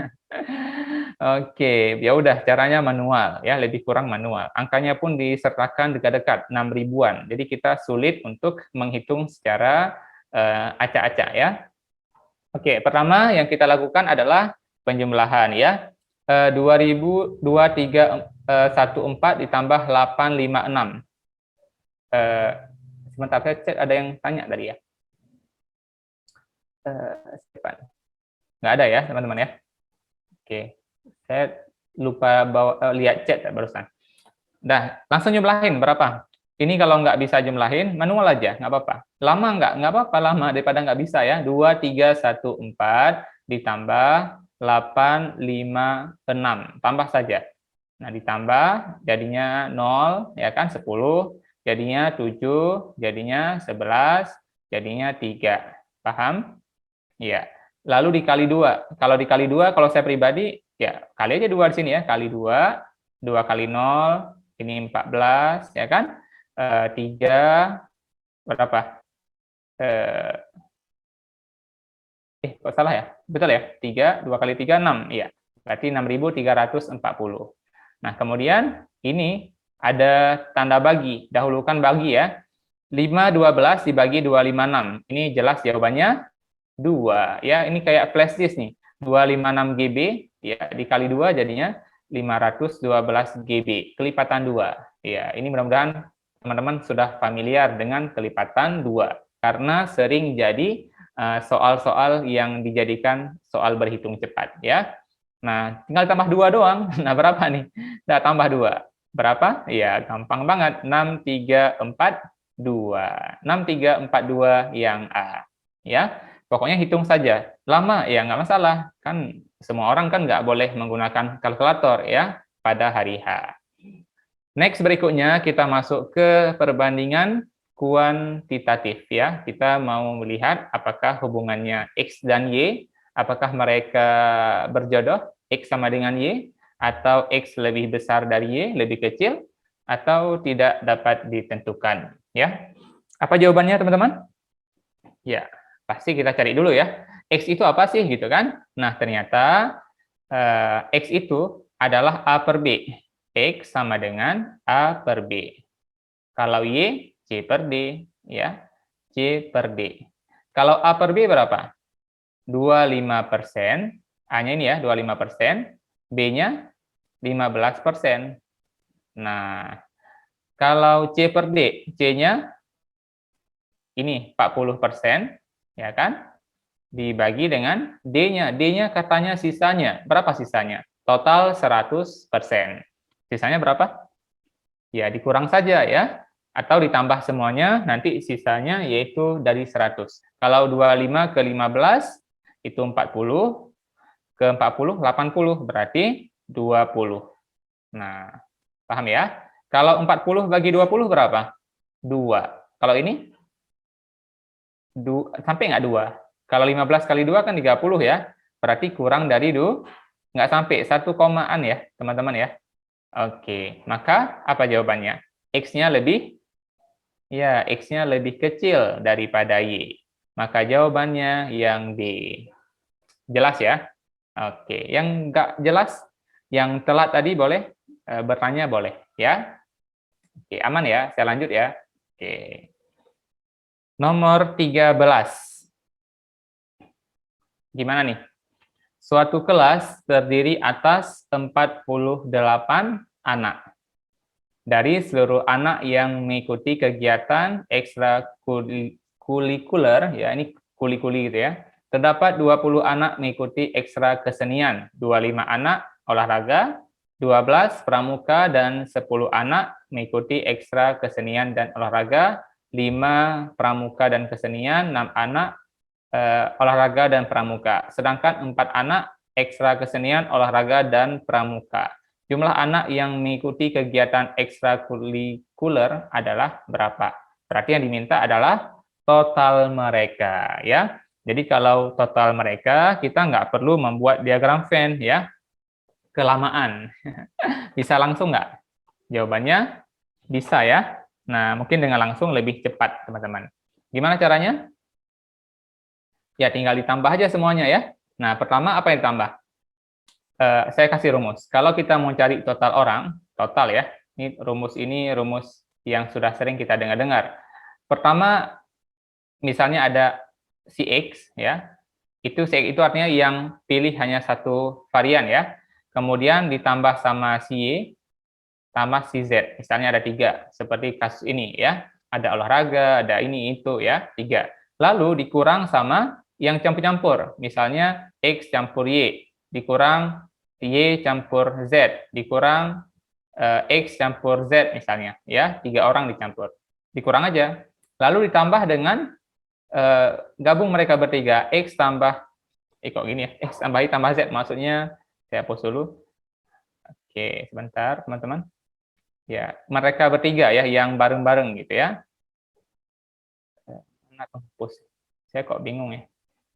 Oke, ya udah caranya manual ya, lebih kurang manual. Angkanya pun disertakan dekat-dekat 6 ribuan. Jadi kita sulit untuk menghitung secara acak-acak ya. Oke, pertama yang kita lakukan adalah penjumlahan ya. 202314 ditambah 856. Sebentar saya cek ada yang tanya tadi ya. Nggak ada ya teman-teman ya. Oke, saya lupa lihat chat barusan. Nah, langsung jumlahin berapa? Ini kalau nggak bisa jumlahin, manual aja, nggak apa-apa. Lama nggak? Nggak apa-apa lama, daripada nggak bisa ya. 2314 ditambah 856. Tambah saja. Nah, ditambah jadinya 0, ya kan, 10, jadinya 7, jadinya 11, jadinya 3. Paham? Iya. Lalu dikali 2. Kalau dikali 2, kalau saya pribadi, ya kali aja 2 di sini ya. Kali 2, 2 kali 0, ini 14, ya kan? 3, berapa? Kok salah ya? Betul ya? 3, 2 kali 3, 6. Iya, berarti 6.340. Nah, kemudian ini ada tanda bagi. Dahulukan bagi ya. 512 dibagi 256. Ini jelas jawabannya 2. Ya, ini kayak flash disk nih. 256 GB, ya, dikali 2 jadinya 512 GB. Kelipatan 2. Ya, ini mudah-mudahan teman-teman sudah familiar dengan kelipatan 2 karena sering jadi soal-soal yang dijadikan soal berhitung cepat ya. Nah, tinggal tambah 2 doang. Nah, berapa nih? Nah, tambah 2. Berapa? Ya, gampang banget. 6342. 6342 yang A. Ya, pokoknya hitung saja. Lama ya nggak masalah. Kan semua orang kan nggak boleh menggunakan kalkulator ya pada hari H. Next berikutnya kita masuk ke perbandingan kuantitatif ya. Kita mau melihat apakah hubungannya X dan Y, apakah mereka berjodoh X sama dengan Y, atau X lebih besar dari Y, lebih kecil, atau tidak dapat ditentukan ya. Apa jawabannya teman-teman? Ya, pasti kita cari dulu ya. X itu apa sih gitu kan? Nah, ternyata X itu adalah A per B. X sama dengan A per B. Kalau Y, C per D. Ya, C per D. Kalau A per B berapa? 25%. A-nya ini ya, 25%. B-nya 15%. Nah, kalau C per D, C-nya ini 40%. Ya kan? Dibagi dengan D-nya. D-nya katanya sisanya. Berapa sisanya? Total 100%. Sisanya berapa? Ya, dikurang saja ya. Atau ditambah semuanya, nanti sisanya yaitu dari 100. Kalau 25 ke 15, itu 40. Ke 40, 80. Berarti 20. Nah, paham ya? Kalau 40 bagi 20 berapa? 2. Kalau ini? Sampai nggak 2? Kalau 15 kali 2 kan 30 ya. Berarti kurang dari 2. Nggak sampai 1 komaan ya, teman-teman ya. Oke, maka apa jawabannya? X-nya lebih? Ya, X-nya lebih kecil daripada Y. Maka jawabannya yang D. Jelas ya? Oke, yang nggak jelas, yang telat tadi boleh bertanya boleh ya. Oke, aman ya? Saya lanjut ya. Oke. Nomor 13. Gimana nih? Suatu kelas terdiri atas 48 anak. Dari seluruh anak yang mengikuti kegiatan ekstrakurikuler, ya ini kuli-kuli gitu ya, terdapat 20 anak mengikuti ekstra kesenian, 25 anak olahraga, 12 pramuka, dan 10 anak mengikuti ekstra kesenian dan olahraga, 5 pramuka dan kesenian, 6 anak olahraga dan pramuka, sedangkan 4 anak ekstra kesenian, olahraga, dan pramuka. Jumlah anak yang mengikuti kegiatan ekstrakurikuler adalah berapa? Berarti yang diminta adalah total mereka, ya. Jadi kalau total mereka, kita nggak perlu membuat diagram Venn, ya. Kelamaan. Bisa langsung nggak? Jawabannya bisa, ya. Nah, mungkin dengan langsung lebih cepat, teman-teman. Gimana caranya? Ya, tinggal ditambah aja semuanya, ya. Nah, pertama apa yang ditambah? Saya kasih rumus. Kalau kita mau cari total orang, total ya, ini rumus yang sudah sering kita dengar-dengar. Pertama, misalnya ada si X, ya, itu si X itu artinya yang pilih hanya satu varian ya. Kemudian ditambah sama si Y, tambah si Z. Misalnya ada 3, seperti kasus ini ya. Ada olahraga, ada ini, itu ya, 3. Lalu dikurang sama yang campur-campur. Misalnya X campur Y, dikurang Y campur Z, dikurang X campur Z misalnya, ya 3 orang dicampur, dikurang aja, lalu ditambah dengan gabung mereka bertiga, X tambah kok gini ya, X tambah Y tambah Z, maksudnya saya hapus dulu. Oke, sebentar teman-teman. Ya, mereka bertiga ya yang bareng-bareng gitu ya. Mana hapus? Saya kok bingung ya.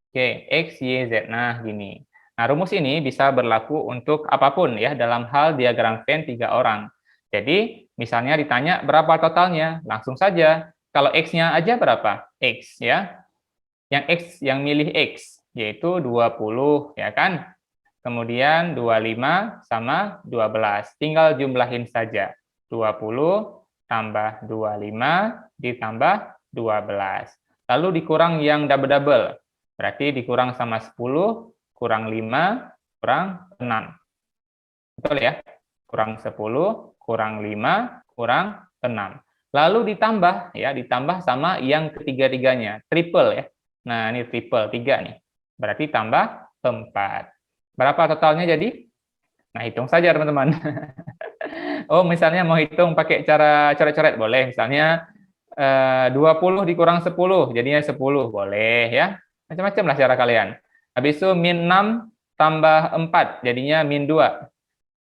Oke, X, Y, Z. Nah, gini. Nah, rumus ini bisa berlaku untuk apapun ya dalam hal diagram Venn 3 orang. Jadi, misalnya ditanya berapa totalnya, langsung saja. Kalau X-nya aja berapa? X ya. Yang milih X yaitu 20 ya kan? Kemudian 25 sama 12. Tinggal jumlahin saja. 20 tambah 25 ditambah 12. Lalu dikurang yang double-double. Berarti dikurang sama 10, kurang 5, kurang 6. Betul ya? Kurang 10, kurang 5, kurang 6. Lalu ditambah ya, ditambah sama yang ketiga-tiganya, triple ya. Nah, ini triple 3 nih. Berarti tambah 4. Berapa totalnya jadi? Nah, hitung saja teman-teman. Oh, misalnya mau hitung pakai cara coret-coret boleh. Misalnya 20 dikurang 10, jadinya 10, boleh ya. Macam-macam lah cara kalian. Habis itu min 6 tambah 4, jadinya min 2.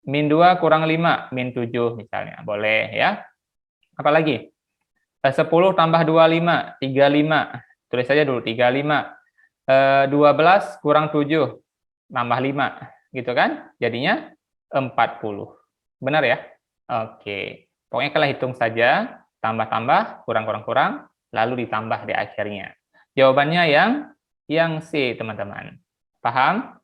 Min 2 kurang 5, min 7 misalnya, boleh ya. Apalagi? 10 tambah 25, 35. Tulis saja dulu, 35. 12 kurang 7, tambah 5, gitu kan? Jadinya 40. Benar ya? Oke. Pokoknya kalian hitung saja, tambah-tambah, kurang-kurang-kurang, lalu ditambah di akhirnya. Jawabannya yang C, teman-teman. Paham?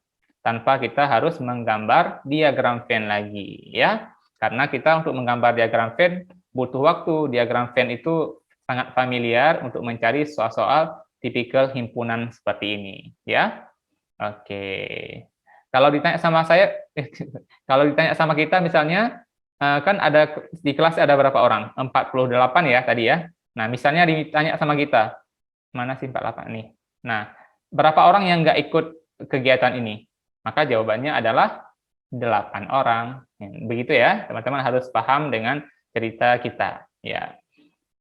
Tanpa kita harus menggambar diagram Venn lagi, ya. Karena kita untuk menggambar diagram Venn butuh waktu. Diagram Venn itu sangat familiar untuk mencari soal-soal tipikal himpunan seperti ini, ya. Oke. Kalau ditanya sama saya, kalau ditanya sama kita misalnya, kan ada di kelas ada berapa orang? 48 ya tadi ya. Nah, misalnya ditanya sama kita, mana sih 48 nih? Nah, berapa orang yang nggak ikut kegiatan ini? Maka jawabannya adalah 8 orang. Begitu ya, teman-teman harus paham dengan cerita kita. Ya.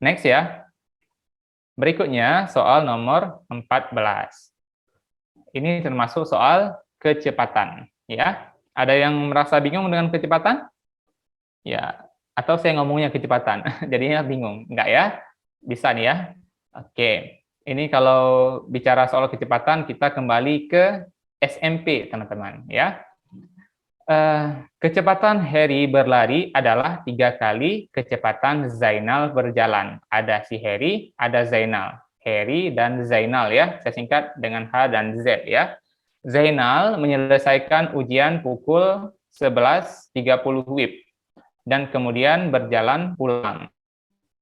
Next ya. Berikutnya soal nomor 14. Ini termasuk soal kecepatan. Ya. Ada yang merasa bingung dengan kecepatan? Ya. Atau saya ngomongnya kecepatan, jadinya bingung. Enggak ya? Bisa nih ya. Oke. Ini kalau bicara soal kecepatan, kita kembali ke SMP, teman-teman. Ya. Kecepatan Harry berlari adalah 3 kali kecepatan Zainal berjalan. Ada si Harry, ada Zainal. Harry dan Zainal ya, saya singkat dengan H dan Z ya. Zainal menyelesaikan ujian pukul 11.30 WIB dan kemudian berjalan pulang.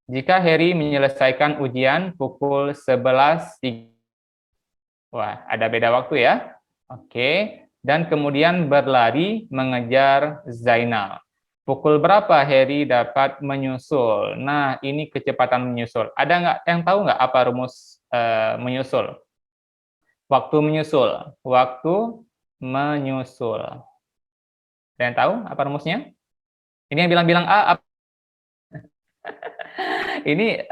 Jika Harry menyelesaikan ujian pukul 11.30, wah, ada beda waktu ya. Oke. dan kemudian berlari mengejar Zainal. Pukul berapa Heri dapat menyusul? Nah, ini kecepatan menyusul. Ada nggak yang tahu nggak apa rumus menyusul? Waktu menyusul. Waktu menyusul. Ada yang tahu apa rumusnya? Ini yang bilang-bilang A, ini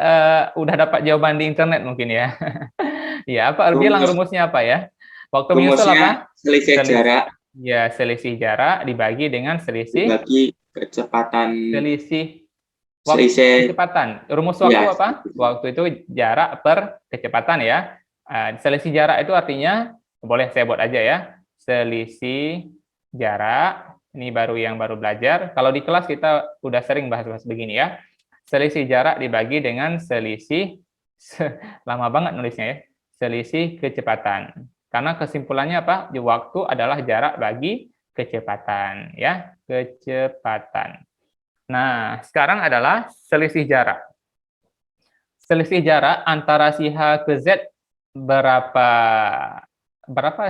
udah dapat jawaban di internet mungkin ya. Ya, apa bilang rumusnya apa ya? Waktu menyusul apa? Selisih jarak. Ya, selisih jarak dibagi dengan Dibagi kecepatan. Selisih Selisih. kecepatan. Rumus waktu Ya. apa? Waktu itu jarak per kecepatan ya. Selisih jarak itu artinya, boleh saya buat aja ya. Selisih jarak, ini yang baru belajar. Kalau di kelas kita udah sering bahas-bahas begini ya. Selisih jarak dibagi dengan selisih, lama banget nulisnya ya, selisih kecepatan. Karena kesimpulannya apa? Di waktu adalah jarak bagi kecepatan, ya, kecepatan. Nah, sekarang adalah selisih jarak. Selisih jarak antara si H ke Z berapa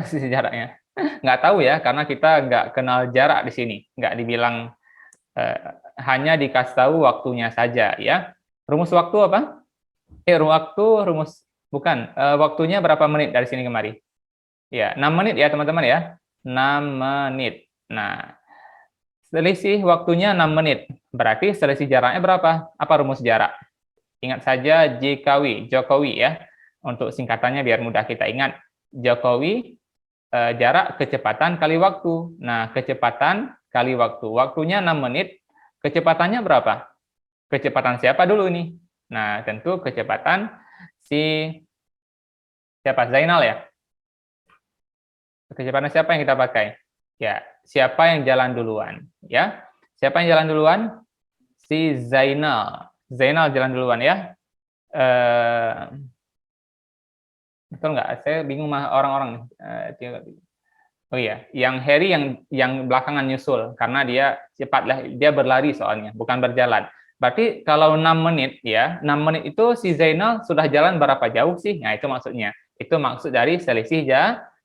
selisih jaraknya? Nggak tahu ya, karena kita nggak kenal jarak di sini. Nggak dibilang, hanya dikasih tahu waktunya saja ya. Rumus waktu apa? Waktunya berapa menit dari sini kemari? Ya, 6 menit ya teman-teman ya. 6 menit. Nah, selisih waktunya 6 menit. Berarti selisih jaraknya berapa? Apa rumus jarak? Ingat saja Jokowi ya. Untuk singkatannya biar mudah kita ingat. Jokowi, jarak kecepatan kali waktu. Nah, kecepatan kali waktu. Waktunya 6 menit. Kecepatannya berapa? Kecepatan siapa dulu nih? Nah, tentu kecepatan siapa? Zainal ya? Kecepatan siapa yang kita pakai? Ya, siapa yang jalan duluan? Ya, siapa yang jalan duluan? Si Zainal. Zainal jalan duluan ya. Betul nggak? Saya bingung mah orang-orang. Oh iya, yang Harry yang belakangan nyusul karena dia cepatlah, dia berlari soalnya, bukan berjalan. Berarti kalau 6 menit ya, 6 menit itu si Zainal sudah jalan berapa jauh sih? Nah, itu maksudnya. Itu maksud dari selisih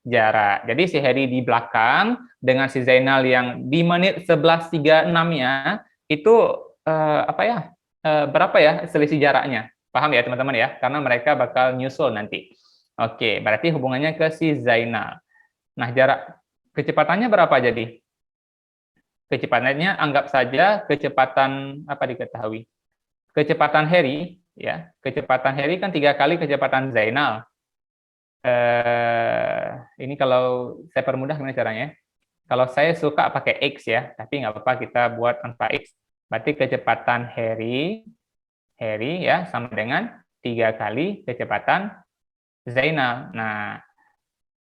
jarak. Jadi si Harry di belakang dengan si Zainal yang di menit 11.36-nya itu berapa ya selisih jaraknya? Paham ya teman-teman ya? Karena mereka bakal nyusul nanti. Oke, berarti hubungannya ke si Zainal. Nah, kecepatannya berapa jadi? Kecepatannya anggap saja kecepatan apa diketahui? Kecepatan Harry ya. Kecepatan Harry kan 3 kali kecepatan Zainal. Ini kalau saya permudah gimana caranya? Kalau saya suka pakai X ya, tapi nggak apa-apa kita buat tanpa X. Berarti kecepatan Harry ya sama dengan 3 kali kecepatan Zainal. Nah,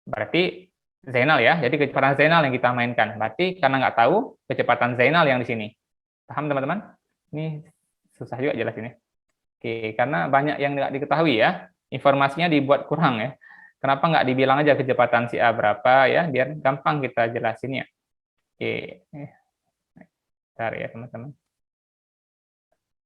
berarti Zainal ya, jadi kecepatan Zainal yang kita mainkan. Berarti karena nggak tahu kecepatan Zainal yang di sini. Paham teman-teman? Ini susah juga jelas ini. Oke, karena banyak yang nggak diketahui ya. Informasinya dibuat kurang ya. Kenapa nggak dibilang aja kecepatan si A berapa ya, biar gampang kita jelasinnya. Oke, bentar ya teman-teman.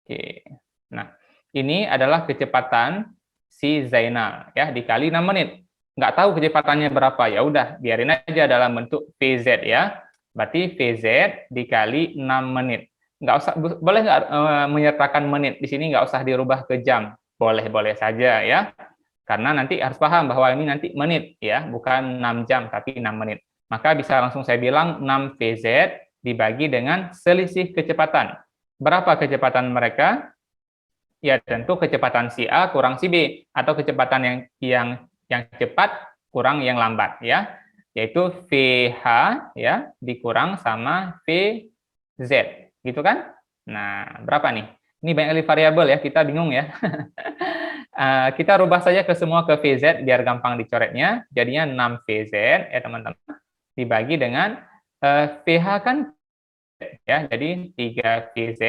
Oke, nah ini adalah kecepatan si Zainal ya dikali 6 menit. Nggak tahu kecepatannya berapa, ya udah biarin aja dalam bentuk VZ ya. Berarti VZ dikali 6 menit. Nggak usah, boleh nggak menyertakan menit di sini, nggak usah dirubah ke jam. Boleh-boleh saja ya. Karena nanti harus paham bahwa ini nanti menit ya, bukan 6 jam tapi 6 menit. Maka bisa langsung saya bilang 6 VZ dibagi dengan selisih kecepatan. Berapa kecepatan mereka? Ya tentu kecepatan si A kurang si B, atau kecepatan yang cepat kurang yang lambat ya, yaitu VH ya dikurang sama VZ, gitu kan? Nah, berapa nih? Ini banyak variabel ya, kita bingung ya. Kita rubah saja ke semua ke VZ biar gampang dicoretnya. Jadinya 6 VZ ya teman-teman, dibagi dengan VH kan ya, jadi 3 VZ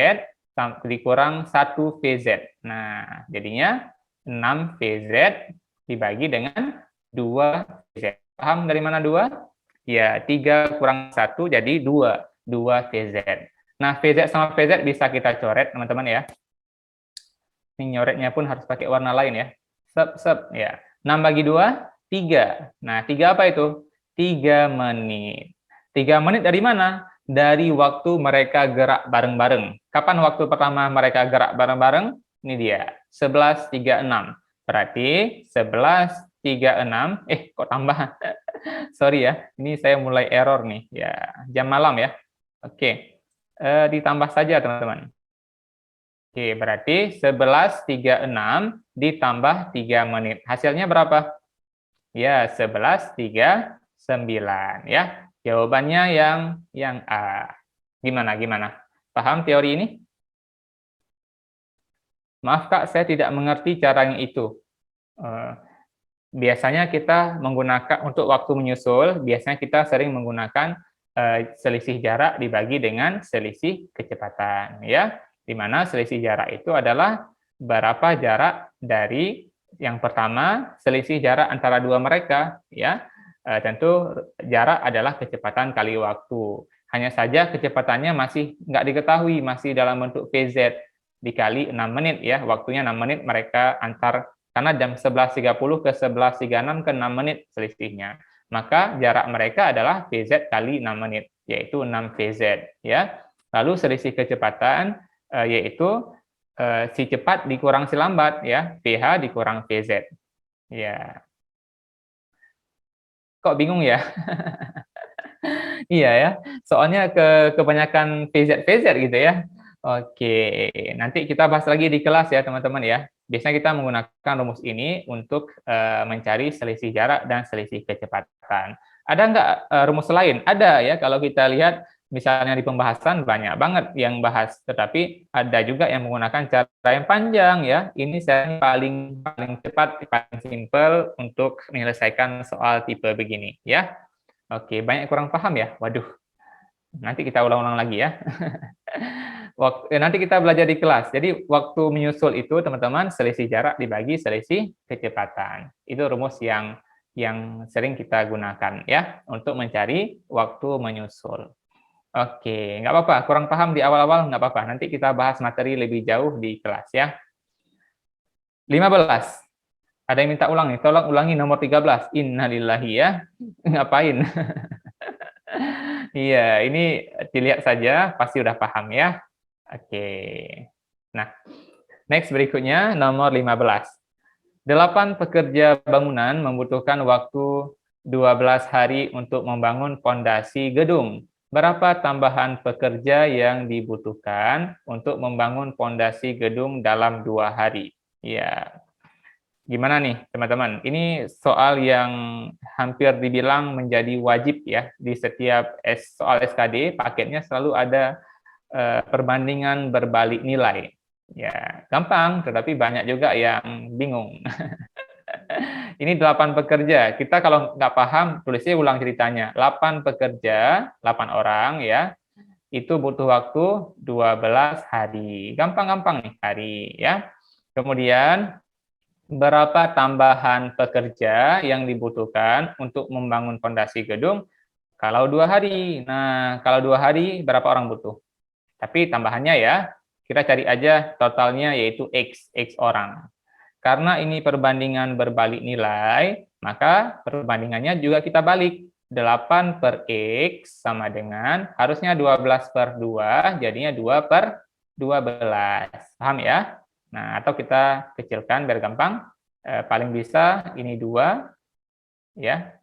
dikurang 1 VZ. Nah, jadinya 6 VZ dibagi dengan 2 VZ. Paham dari mana 2? Ya, 3 kurang 1 jadi 2. 2 VZ. Nah, VZ sama VZ bisa kita coret, teman-teman ya. Ini nyoretnya pun harus pakai warna lain ya. Sep, ya. 6 bagi 2, 3. Nah, 3 apa itu? 3 menit. 3 menit dari mana? Dari waktu mereka gerak bareng-bareng. Kapan waktu pertama mereka gerak bareng-bareng? Ini dia, 11.36. Berarti 11.36, kok tambah? Sorry ya, ini saya mulai error nih. Ya, jam malam ya. Oke, ditambah saja teman-teman. Oke, berarti 11.36 ditambah 3 menit. Hasilnya berapa? Ya, 11.39 ya. Jawabannya yang A. Gimana? Paham teori ini? Maaf Kak, saya tidak mengerti cara yang itu. Biasanya kita menggunakan untuk waktu menyusul, biasanya kita sering menggunakan selisih jarak dibagi dengan selisih kecepatan, ya. Di mana selisih jarak itu adalah berapa jarak dari yang pertama, selisih jarak antara dua mereka, ya. Tentu jarak adalah kecepatan kali waktu. Hanya saja kecepatannya masih nggak diketahui, masih dalam bentuk VZ dikali 6 menit, ya. Waktunya 6 menit mereka antar, karena jam 11.30 ke 11.36 ke 6 menit selisihnya. Maka jarak mereka adalah VZ kali 6 menit, yaitu 6 VZ. Ya. Lalu selisih kecepatan yaitu si cepat dikurang si lambat, ya, PH dikurang VZ. Ya. Kok bingung ya? Iya ya, soalnya kebanyakan VZ gitu ya. Oke, nanti kita bahas lagi di kelas ya teman-teman ya. Biasanya kita menggunakan rumus ini untuk mencari selisih jarak dan selisih kecepatan. Ada nggak rumus lain? Ada ya, kalau kita lihat misalnya di pembahasan banyak banget yang bahas, tetapi ada juga yang menggunakan cara yang panjang ya. Ini saya paling cepat, paling simple untuk menyelesaikan soal tipe begini ya. Oke, banyak kurang paham ya? Waduh, nanti kita ulang-ulang lagi ya. Nanti kita belajar di kelas. Jadi waktu menyusul itu teman-teman selisih jarak dibagi selisih kecepatan. Itu rumus yang sering kita gunakan ya untuk mencari waktu menyusul. Oke, nggak apa-apa. Kurang paham di awal-awal nggak apa-apa. Nanti kita bahas materi lebih jauh di kelas ya. 15. Ada yang minta ulang nih. Tolong ulangi nomor 13. Innalillahi ya. Ngapain? Iya, ini dilihat saja, pasti udah paham ya. Oke. Nah, next berikutnya, nomor 15. 8 pekerja bangunan membutuhkan waktu 12 hari untuk membangun fondasi gedung. Berapa tambahan pekerja yang dibutuhkan untuk membangun fondasi gedung dalam 2 hari? Ya, gimana nih teman-teman? Ini soal yang hampir dibilang menjadi wajib ya di setiap soal SKD, paketnya selalu ada perbandingan berbalik nilai. Ya, gampang, tetapi banyak juga yang bingung. Ini 8 pekerja. Kita kalau nggak paham, tulisnya ulang ceritanya. 8 pekerja, 8 orang ya, itu butuh waktu 12 hari. Gampang-gampang nih hari ya. Kemudian berapa tambahan pekerja yang dibutuhkan untuk membangun fondasi gedung kalau 2 hari. Nah, kalau 2 hari berapa orang butuh? Tapi tambahannya ya, kita cari aja totalnya yaitu X orang. Karena ini perbandingan berbalik nilai, maka perbandingannya juga kita balik. 8 per X sama dengan, harusnya 12 per 2, jadinya 2 per 12. Paham ya? Nah, atau kita kecilkan biar gampang. Paling bisa ini 2, ya.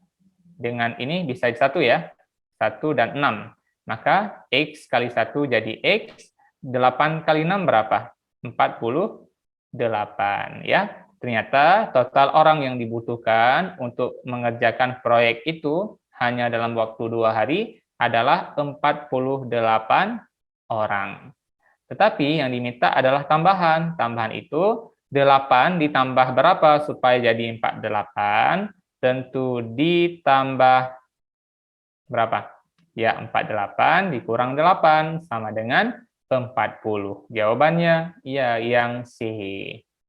Dengan ini bisa 1 ya. 1 dan 6. Maka X kali 1 jadi X. 8 kali 6 berapa? 48 ya. Ternyata total orang yang dibutuhkan untuk mengerjakan proyek itu hanya dalam waktu 2 hari adalah 48 orang. Tetapi yang diminta adalah tambahan. Tambahan itu 8 ditambah berapa supaya jadi 48? Tentu ditambah berapa? Ya, 48 dikurang 8 sama dengan 40. Jawabannya ya yang C.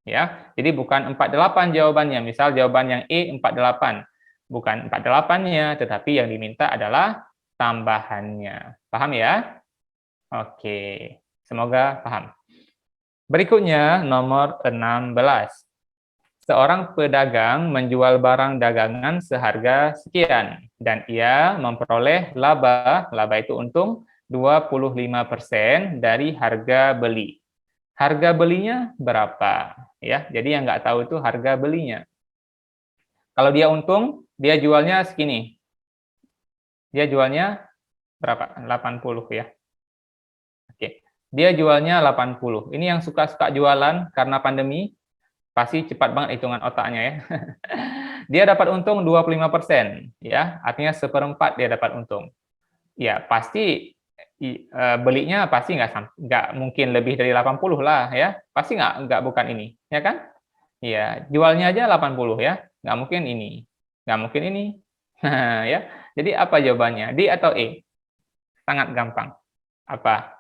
Ya. Jadi bukan 48 jawabannya. Misal jawaban yang E 48. Bukan 48-nya, tetapi yang diminta adalah tambahannya. Paham ya? Oke. Semoga paham. Berikutnya nomor 16. seorang pedagang menjual barang dagangan seharga sekian dan ia memperoleh laba itu untung 25% dari harga beli. Harga belinya berapa? Ya, jadi yang nggak tahu itu harga belinya. Kalau dia untung, dia jualnya segini. Dia jualnya berapa? 80 ya. Oke. Dia jualnya 80. Ini yang suka-suka jualan karena pandemi, pasti cepat banget hitungan otaknya ya. Dia dapat untung 25%, ya. Artinya seperempat dia dapat untung. Ya, pasti belinya pasti nggak mungkin lebih dari 80 lah ya. Pasti nggak bukan ini, ya kan? Ya, jualnya aja 80 ya. Nggak mungkin ini. Nggak mungkin ini. Ya. Jadi apa jawabannya? D atau E? Sangat gampang. Apa?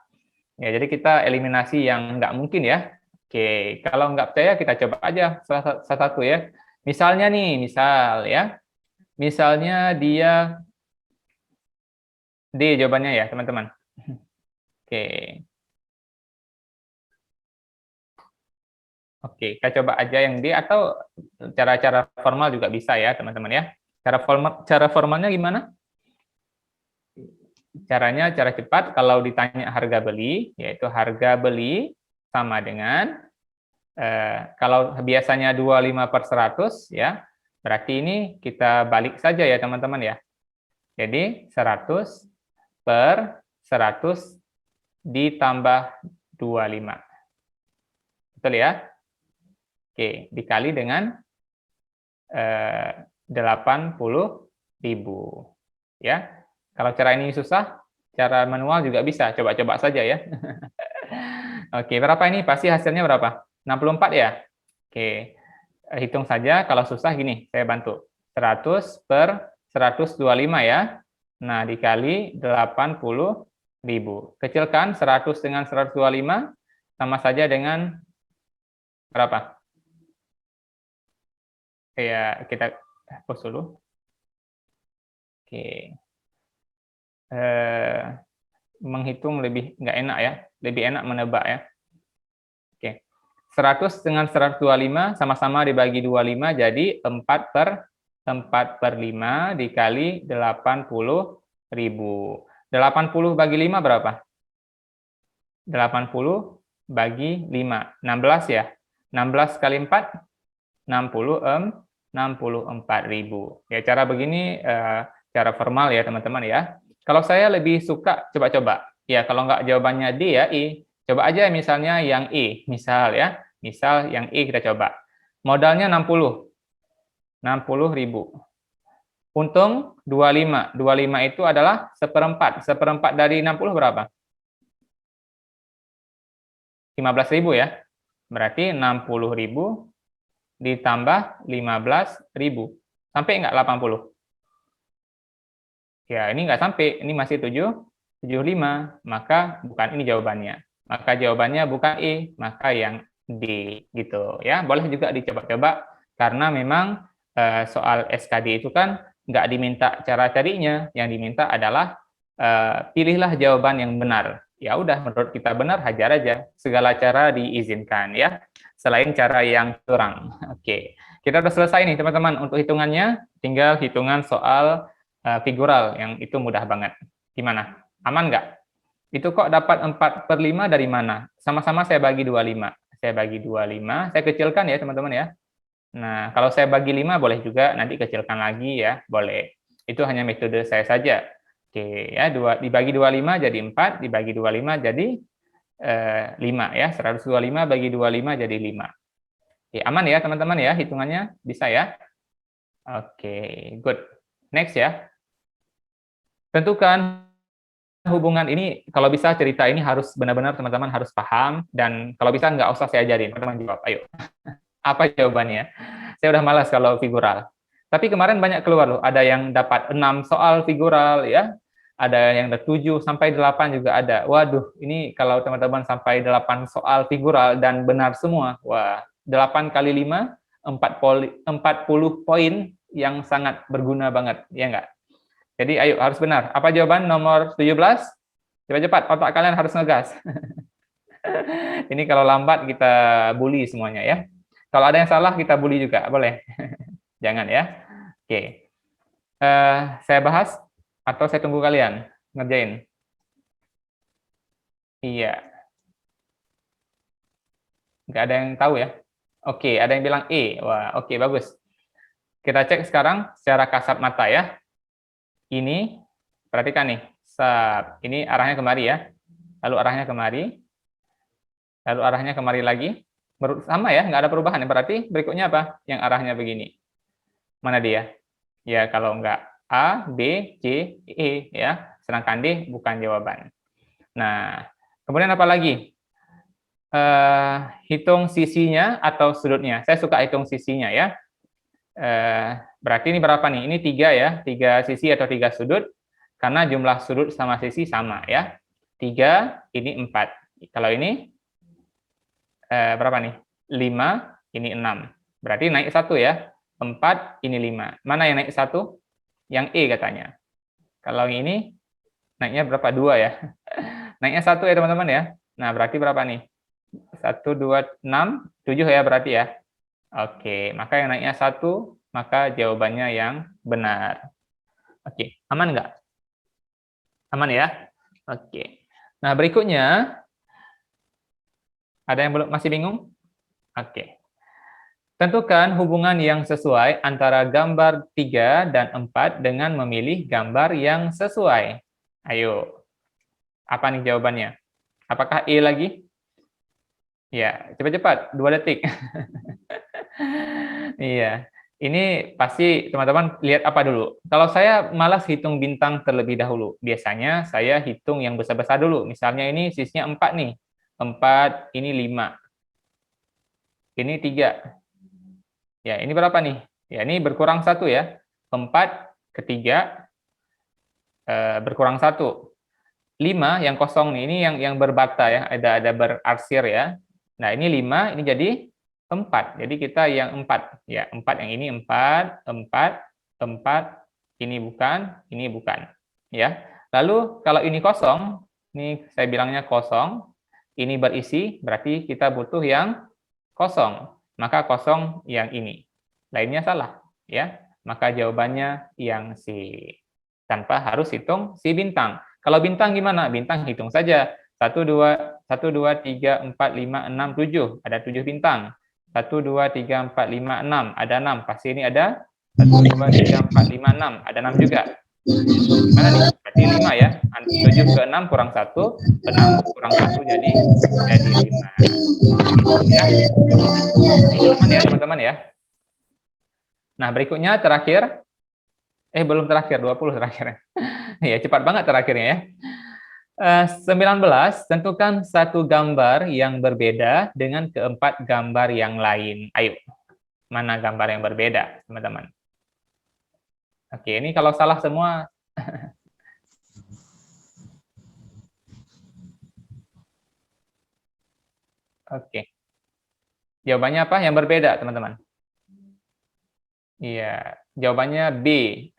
Ya, jadi kita eliminasi yang nggak mungkin ya. Oke, kalau nggak percaya kita coba aja salah satu ya. Misalnya nih, misal ya. Misalnya dia D jawabannya ya, teman-teman. Oke. Oke, kita coba aja yang D atau cara-cara formal juga bisa ya, teman-teman ya. Cara formalnya gimana? Caranya cara cepat kalau ditanya harga beli, yaitu harga beli sama dengan kalau biasanya 25/100 ya, berarti ini kita balik saja ya teman-teman ya. Jadi 100 per 100 ditambah 25. Betul ya? Oke, dikali dengan 80.000 ya. Kalau cara ini susah, cara manual juga bisa, coba-coba saja ya. Oke, berapa ini? Pasti hasilnya berapa? 64 ya? Oke, hitung saja, kalau susah gini, saya bantu. 100 per 125 ya. Nah, dikali 80.000. Kecilkan 100 dengan 125, sama saja dengan berapa? Ya, kita hapus dulu. Oke. Menghitung lebih nggak enak ya, lebih enak menebak ya. Oke, 100 dengan 125 sama-sama dibagi 25 jadi 4/5 dikali 80.000. 80 bagi 5 berapa? 80 bagi 5, 16 ya. 16 kali 4, 64.000. Ya, cara begini cara formal ya teman-teman ya. Kalau saya lebih suka coba-coba. Ya, kalau nggak jawabannya D ya, I. Coba aja misalnya yang E. Misal ya. Misal yang E kita coba. Modalnya 60. 60.000. Untung 25. 25 itu adalah seperempat. Seperempat dari 60 berapa? 15.000 ya. Berarti 60.000 ditambah 15.000. Sampai nggak 80? Ya, ini nggak sampai, ini masih 75, maka bukan ini jawabannya. Maka jawabannya bukan E, maka yang D, gitu ya. Boleh juga dicoba-coba, karena memang soal SKD itu kan nggak diminta cara carinya, yang diminta adalah pilihlah jawaban yang benar. Ya udah, menurut kita benar, hajar aja. Segala cara diizinkan ya, selain cara yang curang. Oke, kita udah selesai nih teman-teman untuk hitungannya, tinggal hitungan soal figural yang itu mudah banget. Gimana? Aman nggak? Itu kok dapat 4/5 dari mana? Sama-sama saya bagi 25. Saya bagi 25, saya kecilkan ya teman-teman ya. Nah, kalau saya bagi 5 boleh juga nanti kecilkan lagi ya, boleh. Itu hanya metode saya saja. Oke, ya, dibagi 25 jadi 4, dibagi 25 jadi 5 ya. 125 bagi 25 jadi 5. Oke, aman ya teman-teman ya hitungannya? Bisa ya? Oke, good. Next ya. Tentukan hubungan ini, kalau bisa cerita ini harus benar-benar teman-teman harus paham, dan kalau bisa nggak usah saya ajarin, teman-teman jawab, ayo. Apa jawabannya? Saya udah malas kalau figural. Tapi kemarin banyak keluar loh, ada yang dapat 6 soal figural ya, ada yang 7 sampai 8 juga ada. Waduh, ini kalau teman-teman sampai 8 soal figural dan benar semua, wah, 8 kali 5, 40 poin yang sangat berguna banget, ya nggak? Jadi ayo, harus benar. Apa jawaban nomor 17? Cepat-cepat, otak kalian harus ngegas. Ini kalau lambat kita bully semuanya ya. Kalau ada yang salah, kita bully juga, boleh. Jangan ya. Oke. Saya bahas atau saya tunggu kalian ngerjain? Iya. Nggak ada yang tahu ya? Oke, ada yang bilang E. Wah, oke, bagus. Kita cek sekarang secara kasat mata ya. Ini, perhatikan nih. Ini arahnya kemari ya. Lalu arahnya kemari. Lalu arahnya kemari lagi. Sama ya, nggak ada perubahan. Berarti berikutnya apa? Yang arahnya begini. Mana dia? Ya, kalau nggak A, B, C, E ya. Sedangkan D bukan jawaban. Nah, kemudian apa lagi? Hitung sisinya atau sudutnya. Saya suka hitung sisinya ya. Berarti ini berapa nih? Ini 3 ya, 3 sisi atau 3 sudut. Karena jumlah sudut sama sisi sama ya. 3, ini 4. Kalau ini berapa nih? 5, ini 6. Berarti naik 1 ya. 4, ini 5. Mana yang naik 1? Yang E katanya. Kalau yang ini naiknya berapa? 2 ya. Naiknya 1 ya teman-teman ya. Nah, berarti berapa nih? 1, 2, 6, 7 ya berarti ya. Oke, maka yang naiknya 1, maka jawabannya yang benar. Oke, aman nggak? Aman ya? Oke. Nah, berikutnya, ada yang masih bingung? Oke. Tentukan hubungan yang sesuai antara gambar 3 dan 4 dengan memilih gambar yang sesuai. Ayo, apa nih jawabannya? Apakah E lagi? Ya, cepat-cepat, 2 detik. Iya, ini pasti teman-teman lihat apa dulu. Kalau saya malas hitung bintang terlebih dahulu. Biasanya saya hitung yang besar-besar dulu. Misalnya ini sisinya 4 nih. 4, ini 5. Ini 3. Ya, ini berapa nih? Ya, ini berkurang 1 ya. 4 ke 3 berkurang 1. 5 yang kosong nih, ini yang berbata ya, ada berarsir ya. Nah, ini 5, ini jadi 4. Jadi kita yang 4 ya, 4 yang ini 4, 4, 4, ini bukan ya. Lalu kalau ini kosong, ini saya bilangnya kosong, ini berisi, berarti kita butuh yang kosong. Maka kosong yang ini. Lainnya salah ya. Maka jawabannya yang C. Tanpa harus hitung si bintang. Kalau bintang gimana? Bintang hitung saja. 1, 2, 3, 4, 5, 6, 7. Ada 7 bintang. 1, 2, 3, 4, 5, 6. Ada 6. Pasti ini ada 1, 2, 3, 4, 5, 6. Ada 6 juga. Mana nih? Berarti 5 ya. 7 ke 6 kurang 1. 6 kurang 1 jadi 5. Ya. Aman ya teman-teman ya. Nah berikutnya terakhir. Belum terakhir, 20 terakhir. Ya, cepat banget terakhirnya ya. 19, tentukan satu gambar yang berbeda dengan keempat gambar yang lain. Ayo, mana gambar yang berbeda, teman-teman? Oke, ini kalau salah semua. Oke. Jawabannya apa? Yang berbeda, teman-teman. Iya, jawabannya B.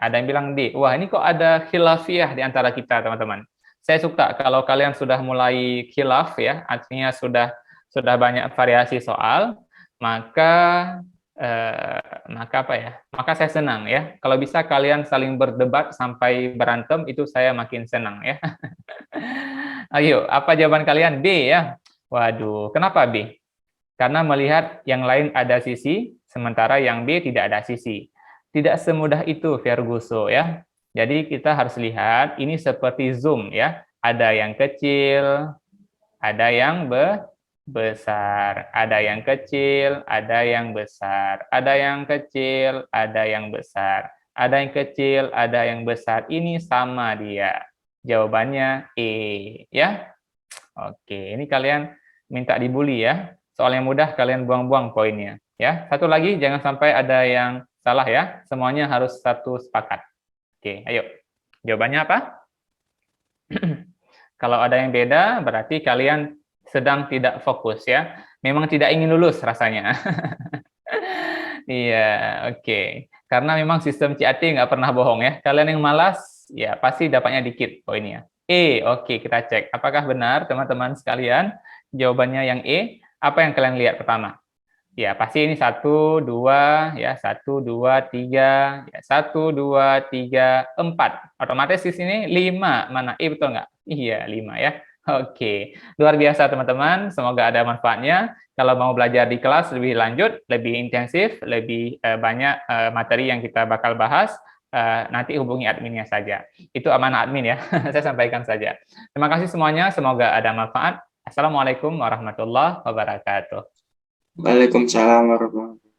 Ada yang bilang D. Wah, ini kok ada khilafiyah di antara kita, teman-teman. Saya suka kalau kalian sudah mulai khilaf ya, artinya sudah banyak variasi soal, maka apa ya? Maka saya senang ya. Kalau bisa kalian saling berdebat sampai berantem, itu saya makin senang ya. Ayo, apa jawaban kalian? B ya. Waduh, kenapa B? Karena melihat yang lain ada sisi, sementara yang B tidak ada sisi. Tidak semudah itu, Ferguso ya. Jadi kita harus lihat, ini seperti zoom ya. Ada yang kecil, ada yang besar, ada yang kecil, ada yang besar, ada yang kecil, ada yang besar, ada yang kecil, ada yang besar. Ini sama dia. Jawabannya E ya. Oke, ini kalian minta dibully ya. Soal yang mudah kalian buang-buang poinnya ya. Satu lagi, jangan sampai ada yang salah ya. Semuanya harus satu sepakat. Oke, ayo. Jawabannya apa? Kalau ada yang beda, berarti kalian sedang tidak fokus ya. Memang tidak ingin lulus rasanya. Iya, oke. Karena memang sistem CAT nggak pernah bohong ya. Kalian yang malas, ya pasti dapatnya dikit poinnya. Oke, kita cek. Apakah benar teman-teman sekalian? Jawabannya yang E. Apa yang kalian lihat pertama? Ya, pasti ini 1, 2, ya, 1, 2, 3, ya, 1, 2, 3, 4. Otomatis di sini 5. Mana? Betul nggak? Iya, 5 ya. Oke, luar biasa teman-teman. Semoga ada manfaatnya. Kalau mau belajar di kelas lebih lanjut, lebih intensif, lebih banyak materi yang kita bakal bahas, nanti hubungi adminnya saja. Itu amanah admin ya, saya sampaikan saja. Terima kasih semuanya, semoga ada manfaat. Assalamualaikum warahmatullahi wabarakatuh. Waalaikumsalam warahmatullahi wabarakatuh.